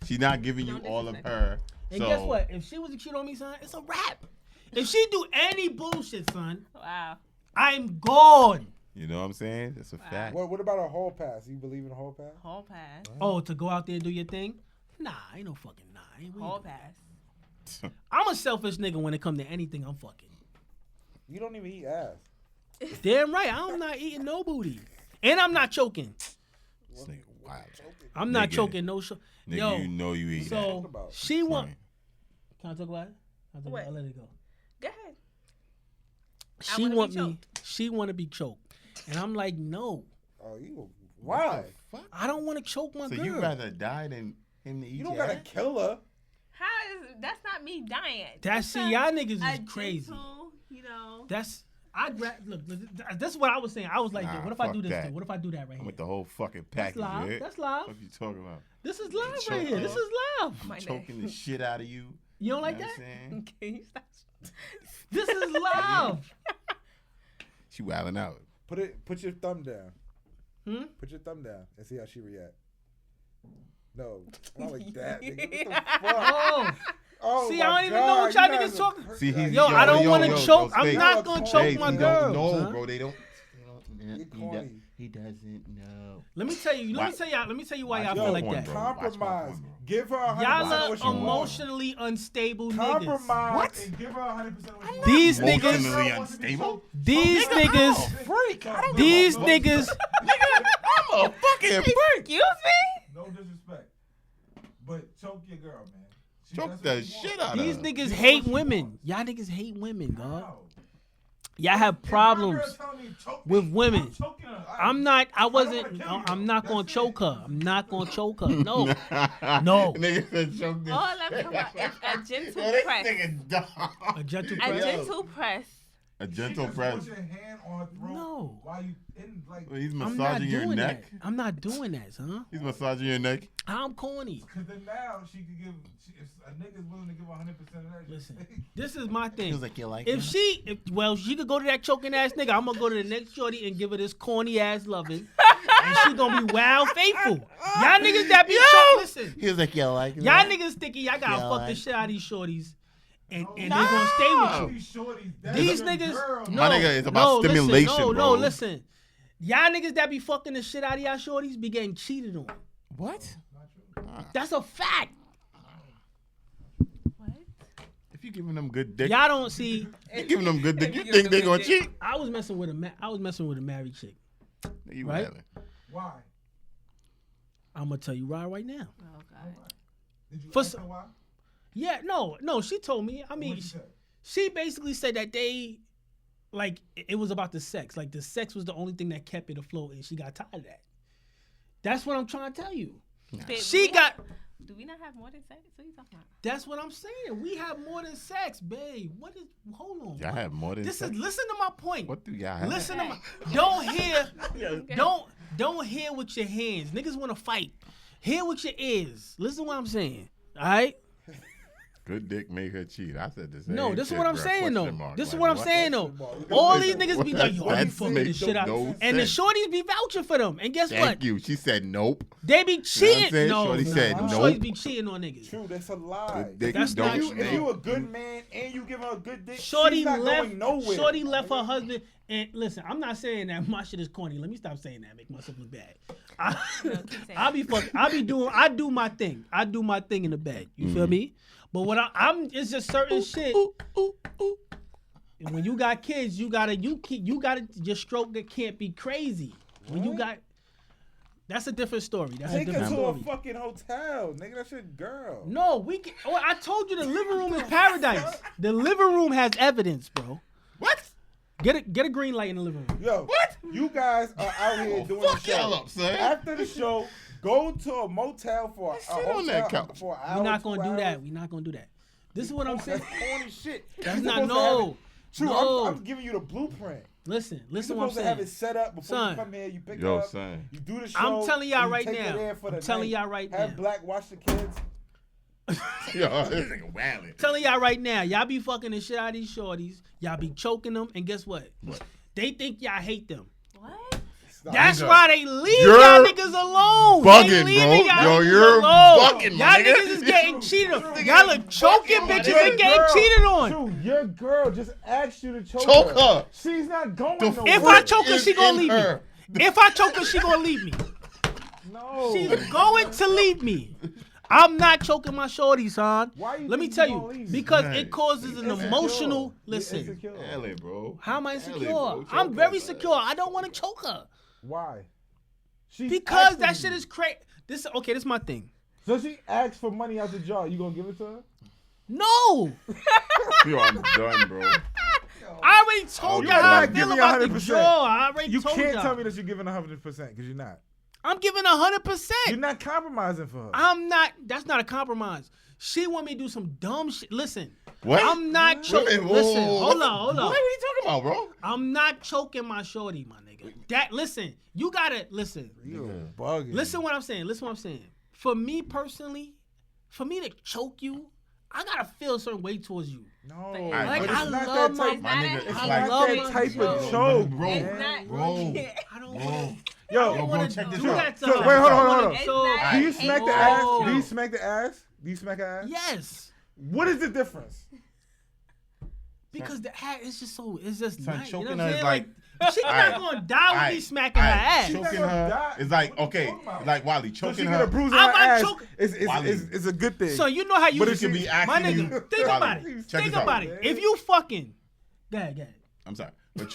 She's not giving you Don't all of disrespect. her. And so, guess what? If she was to cheat on me, son, it's a wrap. If she do any bullshit, son, Wow. I'm gone. You know what I'm saying? That's a fact. What about a hall pass? You believe in a hall pass? Hall pass. Oh, to go out there and do your thing? Nah, ain't no fucking nah. Ain't we Hall do that. pass. I'm a selfish nigga when it come to anything I'm fucking. You don't even eat ass. Damn right, I'm not eating no booty. And I'm not choking. This nigga wild. I'm not Nigga. choking no shit. Nigga, Yo, you know you eat so talking about? she want. Fine. Can I talk about it? What? I'll let it go. Go ahead. She wanna want be me. choked. She want to be choked, and I'm like, no, Oh, you. Why? Fuck. I don't want to choke my So girl. you rather die than him to eat You don't your gotta ass? kill her. How is that's not me dying? That's see, a- y'all niggas a is crazy. gentle, you know. That's look. That's what I was saying. I was like, Nah, yo, what if I fuck do this? that. Though? What if I do that right I'm here? with the whole fucking That's package. live. Yeah? That's live. What you talking about? This is live Choke right here. This her. is live. My Choking the shit out of you. You don't like know that? what I'm saying? Can you stop? This is live. She wilding out. Put your thumb down. Hmm? Put your thumb down and see how she react. No, not like that. Nigga. What the fuck? Oh, Oh, See, my I don't even know God, what y'all you guys niggas are talking- hurt See, that. he's yo, I don't want to choke. I'm Spade. not gonna Spade, choke Hey, my he girl. don't know, son. bro. They don't. You're corny. He doesn't know. Let me tell you. Let me tell you why y'all Watch feel my like point, that. bro. Watch my Compromise. point, bro. Give her 100% Y'all are what she wants. emotionally unstable niggas. Compromise and give her 100% what she wants. These Emotionally niggas, unstable. these niggas, Freak. these niggas. I'm a fucking freak. Excuse me? No disrespect, but choke your girl, man. Choke the shit out of These her. niggas hate women. Y'all niggas hate women, dog. Y'all have problems with women. I'm not. I wasn't. I'm not gonna choke her. I'm not gonna choke her. No, no. Nigga said choke this All I'm shit talking about is a gentle Yo, this press. nigga dumb. A gentle A press. gentle press. A gentle press. Put your hand on her throat No. while you in like. He's I'm not massaging your doing neck. that. I'm not doing that, son. He's massaging your neck. I'm corny. Cause then now she could give. If a nigga's willing to give 100% of that. Listen, this is my thing. Feels like you like If she could go to that choking ass nigga, I'm gonna go to the next shorty and give her this corny ass loving, and she gonna be wild faithful. Y'all niggas that be choking, listen. He was like, yo, like Y'all niggas thinking y'all gotta Yeah, fuck the like- shit out of these shorties, and they gonna stay with you. These shorties. These niggas, no, My nigga, it's about stimulation, listen, bro. listen. Y'all niggas that be fucking the shit out of y'all shorties be getting cheated on. What? That's a fact. What? If you giving them good dick, Y'all don't see. you giving them good dick, you You think give they them gonna good cheat? I was messing with a married chick. You Right? wildin'. Why? I'm gonna tell you right now. Oh God. Did you For ask s- her why? Yeah, no. She told me. I mean, What'd she say? she basically said that it was about the sex. Like the sex was the only thing that kept it afloat, and she got tired of that. That's what I'm trying to tell you. Babe, She got. Do we not have more than sex? What are you talking about? That's what I'm saying. We have more than sex, babe. What is? Hold on. Y'all have more than This sex? is. Listen to my point. What do y'all have? Listen to my. Don't hear. Don't hear with your hands. Niggas want to fight. Hear with your ears. Listen to what I'm saying. All right. Good dick make her cheat. I said the same. No, this is shit, what I'm bro. saying though. Question mark. This is Like, what I'm what? saying though. Question mark. All these niggas be like, yo, you That fucking this makes shit out. no And the sense. shorties be vouching for them. And guess what? Thank you. She said nope. They be You know what I'm cheating. saying? No, Shorty no, said them nope. shorties be cheating on niggas. True, that's a lie. Good dick That's don't not snake. If you a good man and you give her a good dick, Shorty she's not left. going nowhere. Shorty left her husband. And listen, I'm not saying that my shit is corny. Let me stop saying that. Make myself look bad. I do my thing. I do my thing in the bed. You feel me? But what I'm it's just certain shit. And when you got kids, you gotta your stroke that can't be crazy. When you got that's a different story. That's Take a her different to a story. fucking hotel, nigga. That's your girl. No, we can, I told you the living room is paradise. The living room has evidence, bro. What? Get a green light in the living room. Yo, What? You guys are out here doing the Fuck y'all show. up, son. After the show, go to a motel for a Sit on that hotel couch. for an hour. We're not 2 gonna do hours. that. We're not gonna do that. This is what I'm saying. That's corny shit. That's You're not supposed to have it- True, No. I'm giving you the blueprint. Listen You're what I'm supposed to have it saying. set up before Son. you come here. You pick Yo, up. son. You do the show. I'm telling y'all and you right take her now. there for I'm the telling night. y'all right Have now. Black watch the kids. Yo, this nigga wildin'. Telling y'all right now, y'all be fucking the shit out of these shorties. Y'all be choking them, and guess what? They think y'all hate them. What? That's nigga. why they leave You're y'all niggas alone. bugging, They leaving bro. y'all Yo, niggas you're alone. bugging, my Y'all nigga. niggas is getting cheated on. Y'all are choking my bitches nigga. and getting cheated on. True, your girl just asked you to choke Choke her. She's not going The nowhere. If I choke her, is she gonna in leave her. me. If I choke her, she gonna leave me. No. She's going to leave me. I'm not choking my shorty, son. Why you Let me think tell you you, gonna leave? because Right. it causes an Insecure. emotional. You're Listen, insecure. LA, bro. how am I LA, insecure? bro. I'm Choke very her, secure. I don't want to choke her Why? She's because asking that shit you. is crazy. This is my thing. So she asked for money out the jar. You gonna give it to her? No, Yo, I'm done, bro. I already told You y'all how I not feel giving about the 100%. jaw. I already You told can't y'all. tell me that you're giving 100% because you're not. I'm giving 100%. You're not compromising for her. I'm not. That's not a compromise. She want me to do some dumb shit. Listen, What? I'm not choking. Whoa, Listen, whoa, hold what- on. What are you talking about, bro? I'm not choking my shorty, my nigga. That listen, you gotta listen. You bugging. Listen what I'm saying. Listen what I'm saying. For me personally, for me to choke you, I gotta feel a certain way towards you. No. Alright, Like but I it's not love that my. type- My nigga, it's I like love that my type of choke. choke. Bro, It's not. bro, I don't bro. want. Yo, I don't want to check this do out. that to So, her. wait, hold on, I hold wanna on. It's choke. not- do you Alright. smack the Oh. ass? Do you smack the ass? Do you smack the ass? Yes, What is the difference? because the ass is just so. It's just Son, nice. You know choking what I'm her saying? is Like she's Alright. not gonna die with me Alright, smacking her alright, ass. She's not Choking gonna her die. is like, What you okay, talking about? like Wally, So choking she get a her. bruise on I'm her not ass. choking- It's a good thing. So you know how you. But She it could be my asking you. nigga, think Wally, about it. check Think this out. about it. If you fucking, go ahead. I'm sorry. But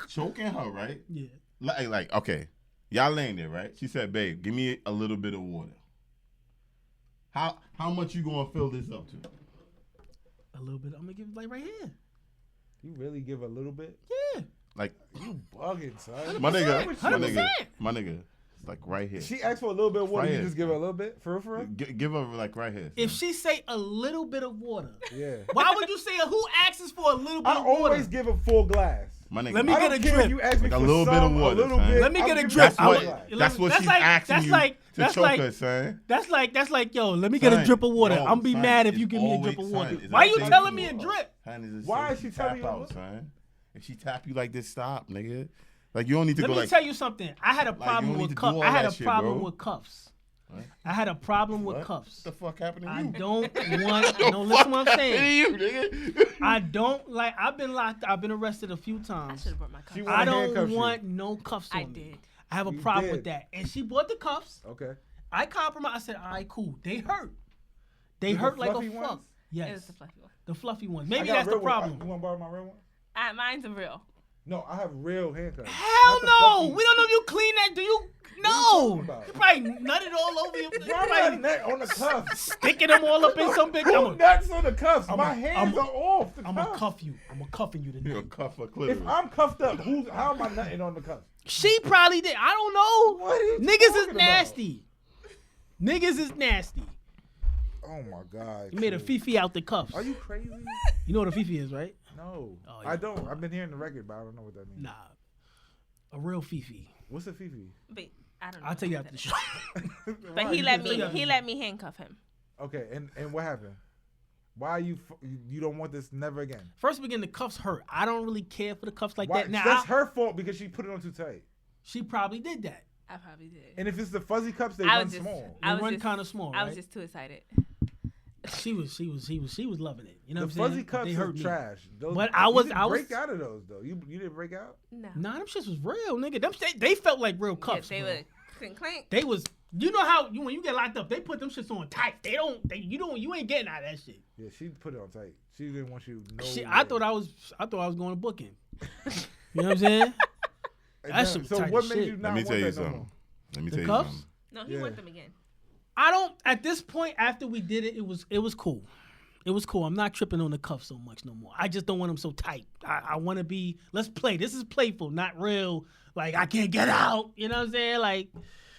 choking her, right? Yeah. Like, okay, y'all laying there, right? She said, "Babe, give me a little bit of water." How much you gonna fill this up to? A little bit. I'm gonna give it like right here. You really give a little bit? Yeah. Like, You bugging, son. my nigga, 100%. my nigga, it's like right here. She asked for a little bit of water. Right You here. just give her a little bit? For real, for real? Give her like right here. If son. she say a little bit of water, Yeah. why would you say who asks for a little bit I of water? always give a full glass. My nigga, Let me I get don't a care drip. if you ask me Like a for little bit of some, water, a little son. bit. Let me I'll get a give drip. that's you what glass. that's what she's asking that's you like to that's choke like her, son. that's like yo. Let me get a Son, drip of water. no, I'm be son, mad if it's you give me a drip of always- water. son, it's Why a you safe telling me a word. drip? Son, it's a Why safe is she tap telling you out, what? son? If she tap you like this, stop, nigga. Like you don't need to Let go me like. tell you something. I had a you problem don't need with to cuffs. do all I had that a shit, problem bro. with cuffs. What? I had a problem with What? cuffs. What the fuck happened to I you? don't want. No, listen what I'm saying. You, nigga. I don't like. I've been locked. I've been arrested a few I times. should have brought my cup. She I handcuff don't you. want no cuffs on I me. did. I have a You problem did. with that. And she bought the cuffs. Okay. I compromised. I said, all right, cool. They hurt. They The hurt like a fluffy fuck. ones? It Yes. was the fluffy one. The fluffy ones. I Maybe got that's the real one. problem. You want to borrow my real one? Mine's a real. No, I have real handcuffs. Hell Not the no. fluffy- We don't know if you clean that. Do you? you No. talking about? You probably nutted all over you. Why am I nut on the cuffs? Sticking them all up in some big. Who nuts on the cuffs? I'm My a- hands I'm a- are off the I'm gonna cuffs. cuff you. I'm gonna cuffing you You a tonight. cuff a If clitoris. I'm cuffed up, how am I nutting on the cuffs? She probably did. I don't know. What are you Niggas is talking about? nasty. Niggas is nasty. Oh my God. You made a True. fifi out the cuffs. Are you crazy? You know what a fifi is, right? No. Oh, yeah. I don't. I've been hearing the record, but I don't know what that means. Nah. A real fifi. What's a fifi? But I don't know. I'll tell you after the show. But he let me handcuff him. Okay, and what happened? Why you don't want this never again? First begin the cuffs hurt. I don't really care for the cuffs like Why? that. Now That's her fault because she put it on too tight. she probably did that. I probably did. And if it's the fuzzy cups, they I run was just- small. They run kind of small. I was right? just too excited. She was loving it. You know The what I'm saying? fuzzy But cups they hurt are me. trash. Those, But you didn't break out of those though. You didn't break out. No. Nah, them shits was real, nigga. Them they felt like real cuffs. They bro. were clink clink. They was. You know how when you get locked up, they put them shits on tight. You ain't getting out of that shit. Yeah, she put it on tight. She didn't want you to know. Shit, I thought I was going to book him. You know what I'm saying? That shit was So tight what as made shit. you not Let me want tell you that no something. more? Let me The tell you cuffs? something. No, he Yeah. wants them again. I don't. At this point, after we did it, it was cool. It was cool. I'm not tripping on the cuffs so much no more. I just don't want them so tight. I want to be. Let's play. This is playful, not real. Like I can't get out. You know what I'm saying? Like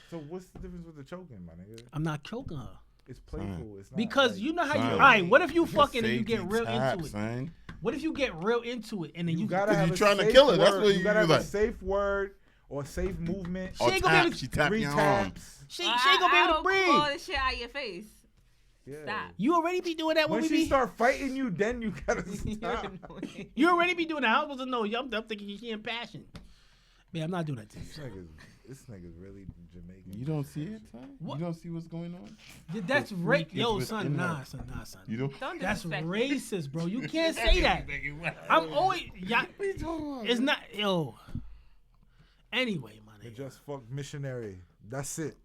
So what's the difference with the choking, my nigga? I'm not choking her It's playful. It's not because like, you know how you. Son. All right. What if you fucking and you Safety get real tap, into it? son. What if you get real into it and then you gotta Because have you a trying to safe kill her. That's word. what you you gotta have like. a safe word or safe movement. She Or ain't gonna be able tap. to- She tap Three your arm. taps. she ain't gonna be able to I'll breathe. Call this shit out your face. Yeah. Stop. You already be doing that when When we she be. start fighting you, then you gotta You're stop. annoying. You already be doing that. I was supposed to know. I'm thinking she impassioned. Man, I'm not doing that to you. This nigga's really Jamaican. You don't see it, son? What? You don't see what's going on? That's The rape. freak is Yo, within son, her. nah, son. You don't. Don't That's disrespect me. racist, bro. You can't say that. I'm always. Yeah, it's not. Yo. Anyway, my They nigga. just fuck missionary. That's it.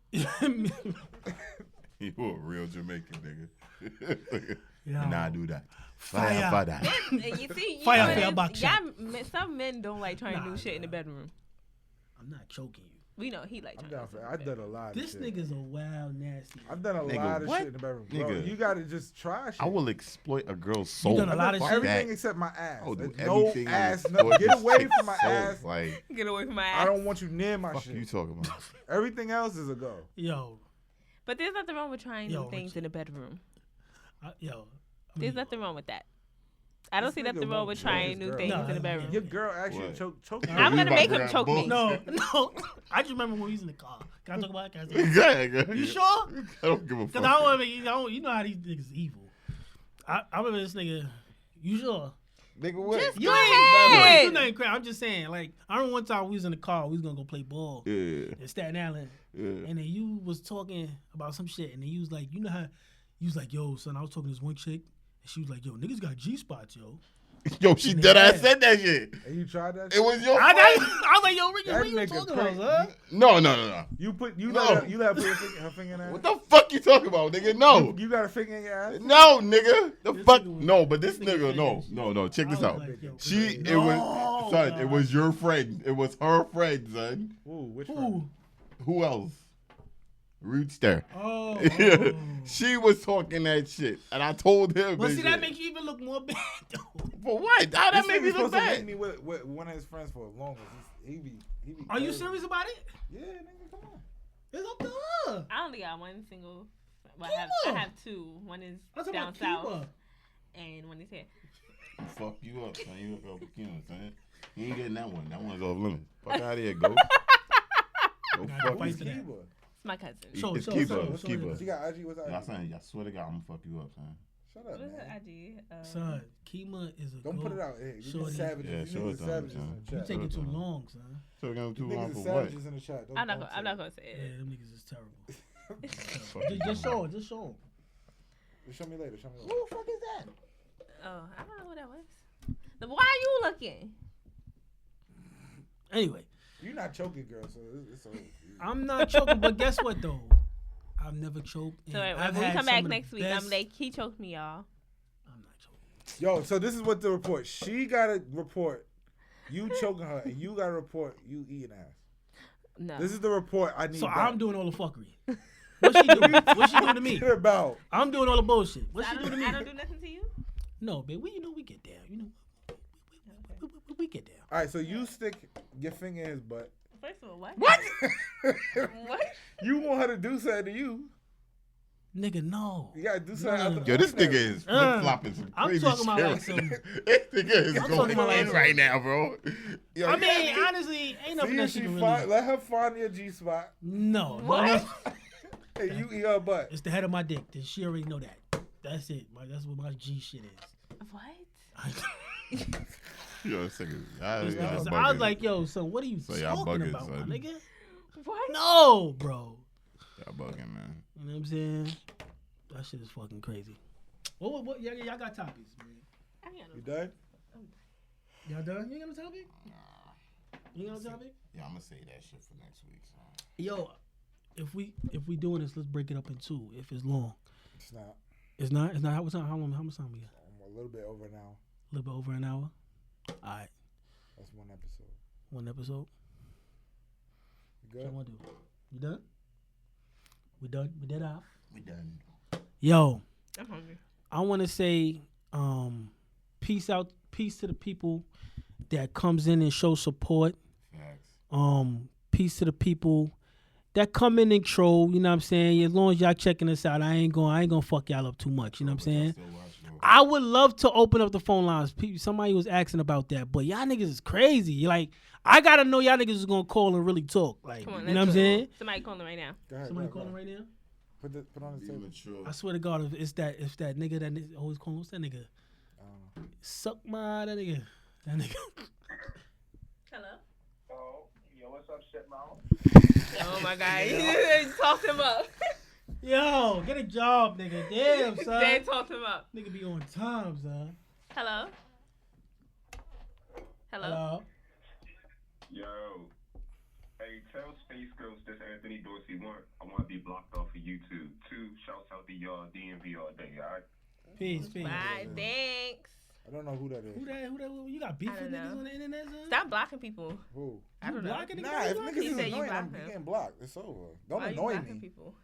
You a real Jamaican nigga. Yo. Nah, do that. Fire. Fire that. And you see, Fire know, for your it's- buck shot. some men don't like trying to Nah, do shit in the nah. bedroom. I'm not choking you. We know he like I'm trying down to for do it. shit I've in the done a lot This of shit. nigga's a wild, nasty. I've done a Nigga, lot of what? shit in the bedroom. Bro, Nigga. you gotta just try shit. I will exploit a girl's soul. done a lot of Fuck shit. Everything that. except my ass. I will do There's no everything to ass. exploit Get this away chick's from my soul. ass. Like, Get away from my ass. I don't want you near my fuck shit. you talking about? Everything else is a go. Yo. But there's nothing wrong with trying Yo, new things in the bedroom. Yo. There's nothing wrong with that. I don't This see nigga nothing wrong won't with choke trying his new girl. things Nah, in the yeah. bedroom. Your girl actually What? choke. I'm gonna You make about him to choke grab me. No. I just remember when we was in the car. Can I talk about it? Can I talk about it? Exactly. You sure? I don't give a Because fuck. I don't want to make you know how these niggas evil. I remember this nigga. You sure? Nigga, what? Just You go ain't you ahead. ain't do nothing crap. I'm just saying, like, I remember one time we was in the car, we was gonna go play ball Yeah. in Staten Island, Yeah. and then you was talking about some shit, and then you was like, you know how, you was like, yo, son, I was talking to this one chick, and she was like, yo, niggas got G spots, yo. Yo, she dead ass said that shit. And you tried that? It shit? was your I friend. was like, yo, Ricky, That what you nigga talking about, crazy. son? No. You No. let her put her finger in there. What the fuck you talking about, nigga? No. You got a finger in your ass? No, nigga. The This fuck? nigga was- No, but this this nigga nigga, said no. Check I this was out. like, yo, She, it no, was, son, it God. was your friend. It was her friend, son. Ooh, which Ooh. one? Who else? Rootster. Oh. She was talking that shit, and I told him. But and see, that shit. makes you even look more bad, though. For what? How that This make me nigga's look supposed to bad? make me with one of his friends for the longest. He be Are you crazy. serious about it? Yeah, nigga, come on. It's up to her. I only got one single. Well, Kima. I have two. One is I'm talking down about south, Kima. and one is here. Fuck you up, son. You look over Kim, son. You ain't getting that one. That one's off limits. Fuck out of here, go. Go Gotta fuck fight you. for that. Kiba. It's my cousin. Show- It's show- Kiba. show- It's show Kiba. She got IG. What's Y'all IG? saying, I swear to God, I'm gonna fuck you up, son. Shut What up, is man. her IG? Son, Kima is a Don't put goat. it out. Hey, you Shorty. savages. Yeah, you show niggas it is to him, savages son. in the You chat. taking too Shut up. long, son. So we're gonna do You long niggas for is what? savages in the chat. I'm not gonna say Yeah, it. them niggas is terrible. Fuck you, Just son. show it. Just show it. Show me later. Show me later. Who the fuck is that? Oh, I don't know who that was. Why are you looking? Anyway, You're not choking, girl, so it's over. I'm not choking, but guess what though? I've never choked. So and when I've we had come some back of the next week, best- I'm like, he choked me, y'all. I'm not choking. Yo, so this is what the report. She got to report you choking her, and you got to report you eating ass. No. This is the report I need. So back. I'm doing all the fuckery. What she do? What she do to me? What about? I'm doing all the bullshit. What I she do to don't, me? I don't do nothing to you. No, babe. We get down. We get down. All right, so you stick your finger in his butt. First of all, what? What? What? You want her to do something to you? Nigga, no. You gotta do something. No. out the Yo, this nigga ordinary. is flip flopping some I'm crazy talking about shit. like some- This nigga is I'm going talking about like in some- right now, bro. Yo, I you got mean, me- honestly, ain't nothing See that if she she can find, really. let her find your G spot. No. What? Hey, you eat her butt. It's the head of my dick. She already know that. That's it. That's what my G shit is. What? Yo, this nigga. So I was like, yo, so what are you y'all talking bugging, about, son. my nigga? What? No, bro. Y'all bugging, man. You know what I'm saying? That shit is fucking crazy. What y'all got topics, man? I ain't You got no. done? Y'all done? You ain't got no topic? You ain't got no topic? Yeah, I'm gonna say that shit for next week. So. Yo, if we doing this, let's break it up in two. If it's long, It's not. it's not. It's not. How much time? How much time we got? A little bit over now. A little bit over an hour. All right, That's one episode. one episode. You What good? you want to do? You done? We done? We dead off? We done. Yo, I'm hungry. I want to say, peace to the people that comes in and show support. Facts. Peace to the people that come in and troll. You know what I'm saying? As long as y'all checking us out, I ain't gonna fuck y'all up too much. You know what I'm saying? I would love to open up the phone lines. Somebody was asking about that, but y'all niggas is crazy. Like, I gotta know y'all niggas is gonna call and really talk. Like, Come on, you know what I'm let's do it. saying? Somebody calling right now. Go ahead. Somebody go calling ahead. right now. Put on the table. Mature. I swear to God, if it's that nigga that always calling, what's that nigga? Suck my that nigga. That nigga. Hello. Oh, yo, what's up, shit mouth? Oh my God. You talked him up. Yo, get a job, nigga. Damn, son. They talked him up. Nigga be on time, son. Hello. Hello. Yo. Hey, tell Space Ghost this Anthony Dorsey I want to be blocked off of YouTube. 2, shouts out to y'all DMV all day, alright? Peace. Bye. Thanks. I don't know who that is. Who that? You got beef I with don't niggas know. on the internet, son? Stop blocking people. Who? I don't know. blocking Nah, if niggas He is said you annoying, block I'm him. getting blocked. It's over. Don't Why you annoy blocking me. people?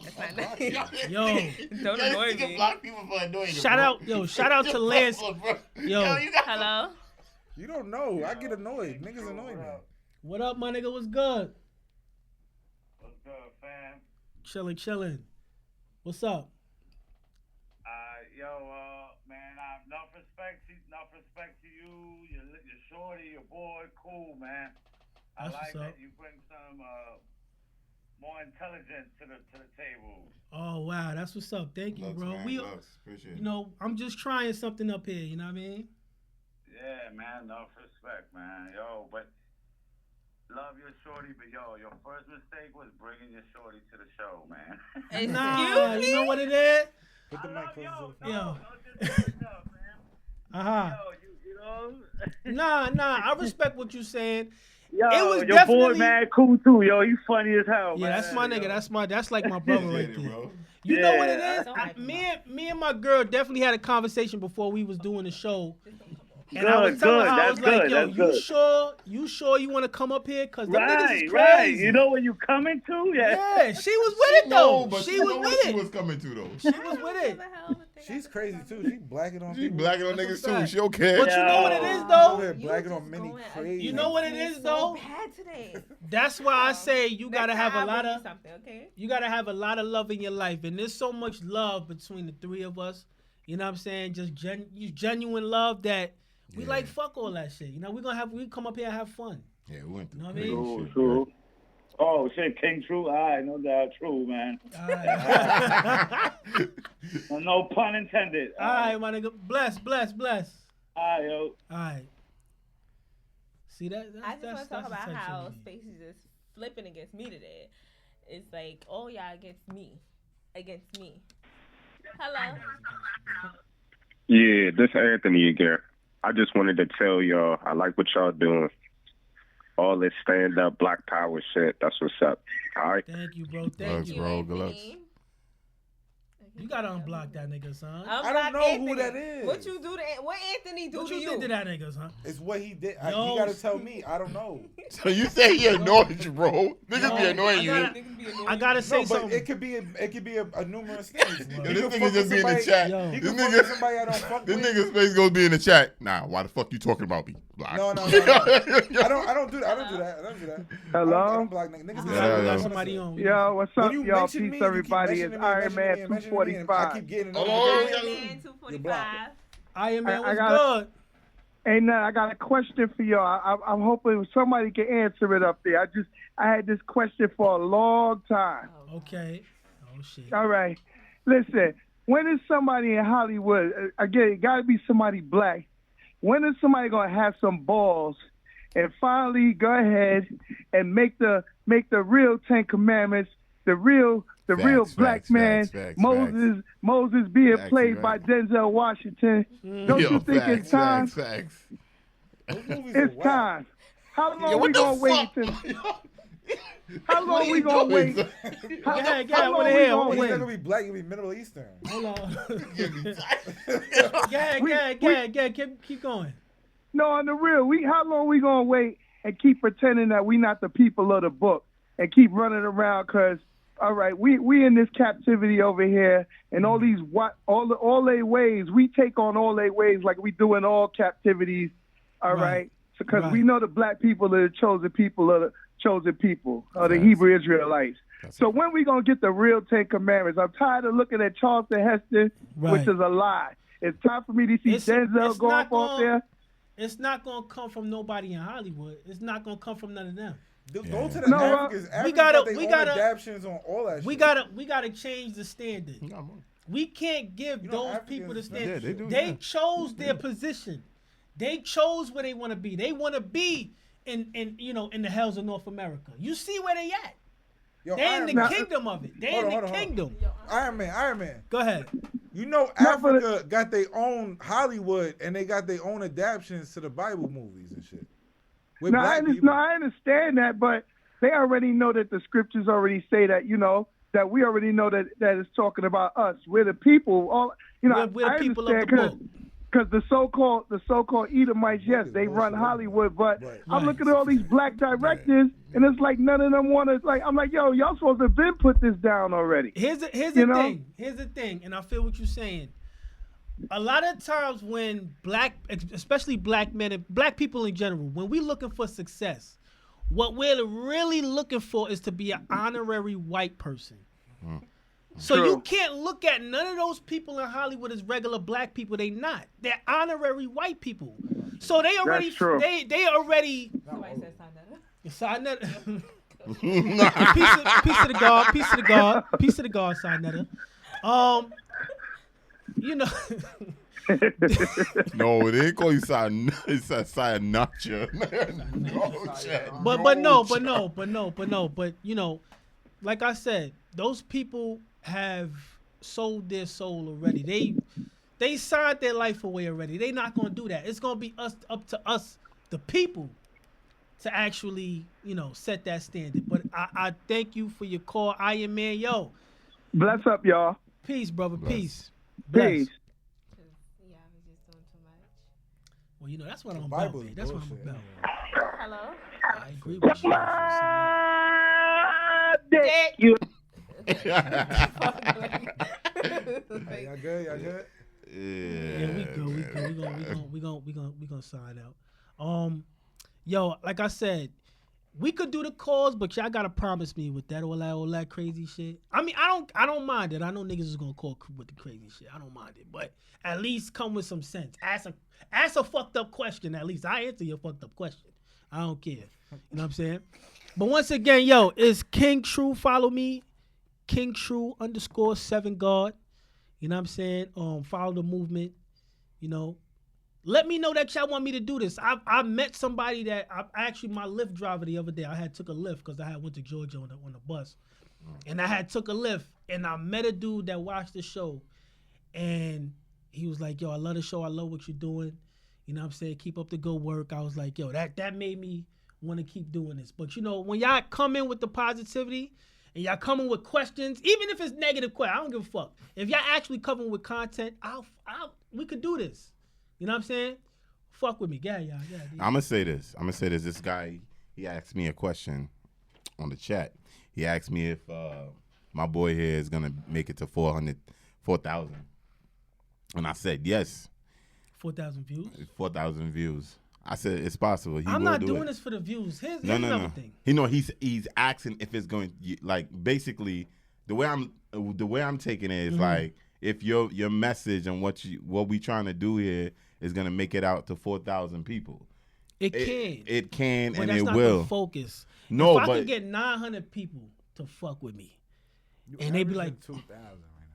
That's I'm not blocking. nice. Yo, Don't annoy me. Block people for annoying shout out to Lance. Yo, Hello. You don't know. I get annoyed. Niggas annoy me. what up, my nigga? What's good? What's good, fam? Chilling. What's up? Yo, man, enough respect to you, your shorty, your boy, cool, man. I That's like what's up. that you bring some more intelligence to the table. Oh wow, that's what's up. Thank you, Looks, bro. man, We, looks. Appreciate you it. know, I'm just trying something up here. You know what I mean? Yeah, man, enough respect, man. Yo, but love your shorty, but yo, your first mistake was bringing your shorty to the show, man. Nah, you know what it is? Put the mic closer to the Yo. Don't just do enough, man. Yo, you know? Nah. I respect what you saying. Yo, It was your definitely- boy, man, cool too. Yo, you funny as hell, Yeah, man. that's my nigga. Yo. That's like my brother right Appreciate there. it, bro. You know what it Yeah, is? Me and my girl definitely had a conversation before we was doing the show. And Good, I was telling good. her, I was That's like, good, yo, that's good. you sure you want to come up here? Because them niggas is crazy. Right. You know where you coming to? Yeah, she was with it, though. but She you was know with what she it. was coming to, though. She was with it. She's crazy too. She blacking on She people. blacking on That's niggas a too. fact. She okay. But you know what it is, Over though? there You blacking just on many going crazy. You know what it is, though? So bad today. That's why I say you gotta Next have a time, lot I'll of bring you something, okay? you gotta have a lot of love in your life, and there's so much love between the three of us. You know what I'm saying? Just genuine love that we Yeah. like. Fuck all that shit. You know we come up here and have fun. Yeah, we went through You know what I crazy mean? shit. True. Oh, shit, KingTru. All right, no doubt. True, man. All right, No pun intended. all right, my nigga. Bless. All right, yo. All right. See that? I just want to talk the about type how shit we need. Space is just flipping against me today. It's like, oh, y'all against me. Hello. Yeah, this Anthony again. I just wanted to tell y'all, I like what y'all doing. All this stand-up Black Power shit. That's what's up. All right? Thank you, bro. Thank Looks, you. bro. Good luck. Anthony. You gotta unblock that nigga, son. I don't know who that is. What you do to what Anthony do What to you you? did to that nigga, son? It's what he did. Yo. You gotta tell me. I don't know. So you say he annoyed you, bro? Niggas be No, annoying I you. gotta- Niggas be annoying I gotta me. say No, but something. it could be a numerous things. Yo, He this could nigga fuck just with be in the somebody- chat. Yo. He This could fuck with nigga, somebody I don't fuck this with. nigga's face gonna be in the chat. Nah, why the fuck you talking about me? Block. No. I don't do that. I don't do that. Hello? I don't block niggas. Niggas We Yeah, got yeah. somebody on. Yo, what's When up, you y'all? mention Peace, me, you keep everybody. It's mentioning me, Iron Man mentioning me, mentioning me, and I 245. keep getting Hello? notifications. Iron Man You block 245. Iron Man I was got- good. Hey, now I got a question for y'all. I'm hoping somebody can answer it up there. I had this question for a long time. Okay. Oh shit. All right. Listen, when is somebody in Hollywood, again, it got to be somebody black, when is somebody going to have some balls and finally go ahead and make the real Ten Commandments, the real black man, Moses being played by Denzel Washington? Don't you think it's time? It's time. How long we gonna wait? How long we gonna wait? How long we gonna He's wait? not gonna be black. He'll be Middle Eastern. Hold on. Keep going. No, on the real, how long we gonna wait and keep pretending that we not the people of the book and keep running around? Cause all right, we in this captivity over here, and all these all they ways we take on all they ways like we do in all captivities. All right, because we know the black people are the chosen people of the Hebrew Israelites. So when we gonna get the real Ten Commandments? I'm tired of looking at Charleston Heston, which is a lie. It's time for me to see Denzel go off there. It's not gonna come from nobody in Hollywood. It's not gonna come from none of them. Go to the Africans. We gotta adaptions on all that. We gotta change the standard. We can't give those people the standard. They chose their position. They chose where they want to be. They want to be in the hells of North America. You see where they at? They in the kingdom of it. They in the kingdom. Iron Man. Go ahead. You know, Africa got their own Hollywood, and they got their own adaptions to the Bible movies and shit. I understand that, but they already know that the scriptures already say that, that we already know that it's talking about us. We're the people. We're the people of the book. Because the so-called Edomites, yes, they run Hollywood, but I'm looking at all these black directors, and it's like none of them want to. Like, I'm like, yo, y'all supposed to have been put this down already. Here's the thing. Here's the thing, and I feel what you're saying. A lot of times when especially black men and black people in general, when we're looking for success, what we're really looking for is to be an honorary white person. So you can't look at none of those people in Hollywood as regular black people. They not. They're honorary white people. So they already. They already. Somebody said Sinetta. Piece of the God, Sinetta. No, they didn't call you Sayanacha. It's Sayanacha. But like I said, those people have sold their soul already. They signed their life away already. They not gonna do that. It's gonna be up to us, the people, to actually, set that standard. But I thank you for your call, Iron Man. Yo, bless up, y'all. Peace, brother. Bless. Peace. Peace. Yeah, I was just doing too much. Well, that's what I'm about, man. That's what I'm about. Hello? I agree with you. Y'all good? Yeah, we good. We gonna sign out. Yo, like I said, we could do the calls, but y'all gotta promise me with that all that crazy shit. I mean, I don't mind it. I know niggas is gonna call with the crazy shit. I don't mind it, but at least come with some sense. Ask a fucked up question. At least I answer your fucked up question. I don't care. You know what I'm saying? But once again, yo, it's KingTru. Follow me, KingTru_7 God. You know what I'm saying? Follow the movement. Let me know that y'all want me to do this. I met somebody that actually my Lyft driver the other day. I had took a Lyft because I had went to Georgia on the bus, and I had took a Lyft, and I met a dude that watched the show, and he was like, "Yo, I love the show. I love what you're doing. You know what I'm saying? Keep up the good work." I was like, "Yo, that made me want to keep doing this." But when y'all come in with the positivity and y'all coming with questions, even if it's negative questions, I don't give a fuck. If y'all actually coming with content, we could do this. You know what I'm saying? Fuck with me. Yeah. I'm gonna say this. This guy, he asked me a question on the chat. He asked me if my boy here is gonna make it to 4,000. And I said yes. 4,000 views? 4,000 views. I said it's possible. I'm not doing this for the views. Here's another thing. He's asking if it's going, like, basically the way I'm taking it is like if your message and what we trying to do here is gonna make it out to 4,000 people. It can. It can, but and that's it not will. The focus. No, if I but could get 900 people to fuck with me, and they be like 2,000 right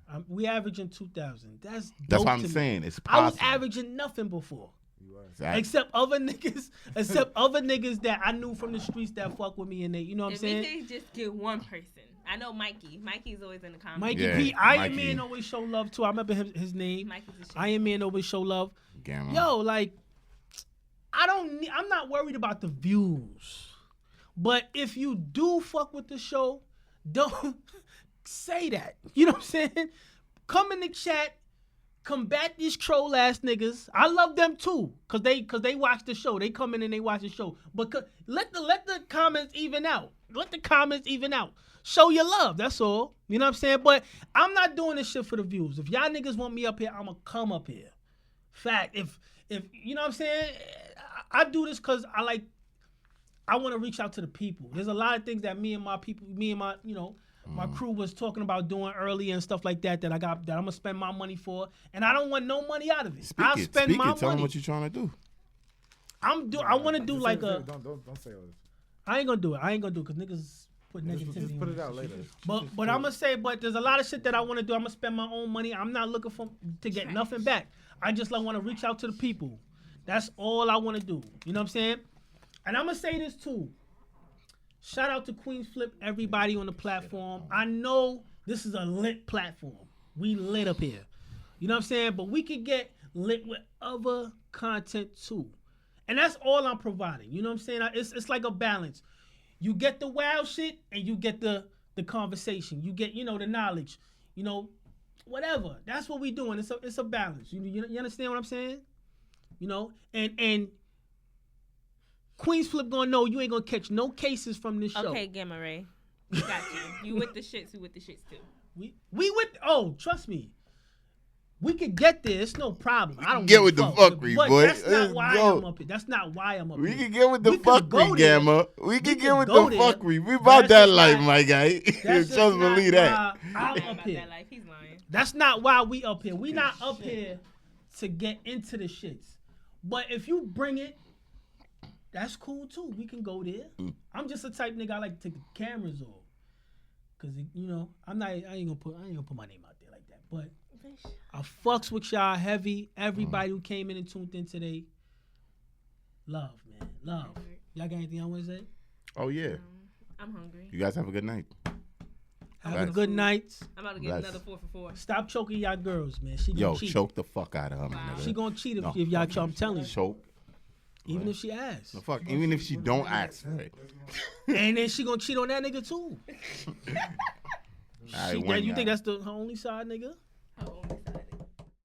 now. we averaging 2,000. That's what I'm to me. saying. It's I was possible. averaging nothing before. Exactly. Except other niggas that I knew from the streets that fuck with me, and they, you know what I'm saying? If we could just get one person. I know Mikey. Mikey's always in the comments. Mikey Yeah, P. Iron Mikey. Man always show love too. I remember his name. Mikey's a shit. Iron Man always show love. Gamma. Yo, like, I'm not worried about the views. But if you do fuck with the show, don't say that. You know what I'm saying? Come in the chat, combat these troll ass niggas. I love them too, cause they watch the show. They come in and they watch the show. But let the comments even out. Let the comments even out. Show your love. That's all. You know what I'm saying? But I'm not doing this shit for the views. If y'all niggas want me up here, I'ma come up here. Fact. If you know what I'm saying, I do this cause I want to reach out to the people. There's a lot of things that me and my my crew was talking about doing earlier and stuff like that I'm gonna spend my money for, and I don't want no money out of it. I'll spend my money. Tell them what you're trying to do. I want to do like a. Don't say all this. I ain't gonna do it because niggas put negativity. Just put it out later. But I'm gonna say, there's a lot of shit that I want to do. I'm gonna spend my own money. I'm not looking to get nothing back. I just want to reach out to the people. That's all I want to do. You know what I'm saying? And I'm gonna say this too. Shout out to Queens Flip, everybody on the platform. I know this is a lit platform. We lit up here. You know what I'm saying? But we could get lit with other content too. And that's all I'm providing. You know what I'm saying? It's like a balance. You get the wild shit and you get the conversation. You get, the knowledge. Whatever. That's what we doing. It's a balance. You understand what I'm saying? And Queens Flip gonna know you ain't gonna catch no cases from this show. Okay, Gamma Ray. We got you. You with the shits, we with the shits too. Trust me. We could get there. It's no problem. I don't get with the fuckery, but boy. That's not why I'm up here. That's not why I'm up here. We can get with the fuckery, Gamma. We can get with the fuckery. We But about that's that just life, not- my guy. That's Just just not believe that. why I'm up About here. that life, he's lying. That's not why we up here. We not up here to get into the shits. But if you bring it, that's cool too. We can go there. I'm just the type nigga I like to take the cameras off. Cause I ain't gonna put my name out there like that. But I fucks with y'all heavy. Everybody who came in and tuned in today. Love, man. Love. Y'all got anything y'all wanna say? Oh yeah. I'm hungry. You guys have a good night. Have a good night. I'm about to get another 4 for 4. Stop choking y'all girls, man. She gonna cheat. Choke the fuck out of her, my nigga. She gonna cheat if y'all. I'm telling you. Choke. Even if she asks. No, fuck. Even if she don't ask for it. And then she gonna cheat on that nigga too. All right, You think that's her only side, nigga?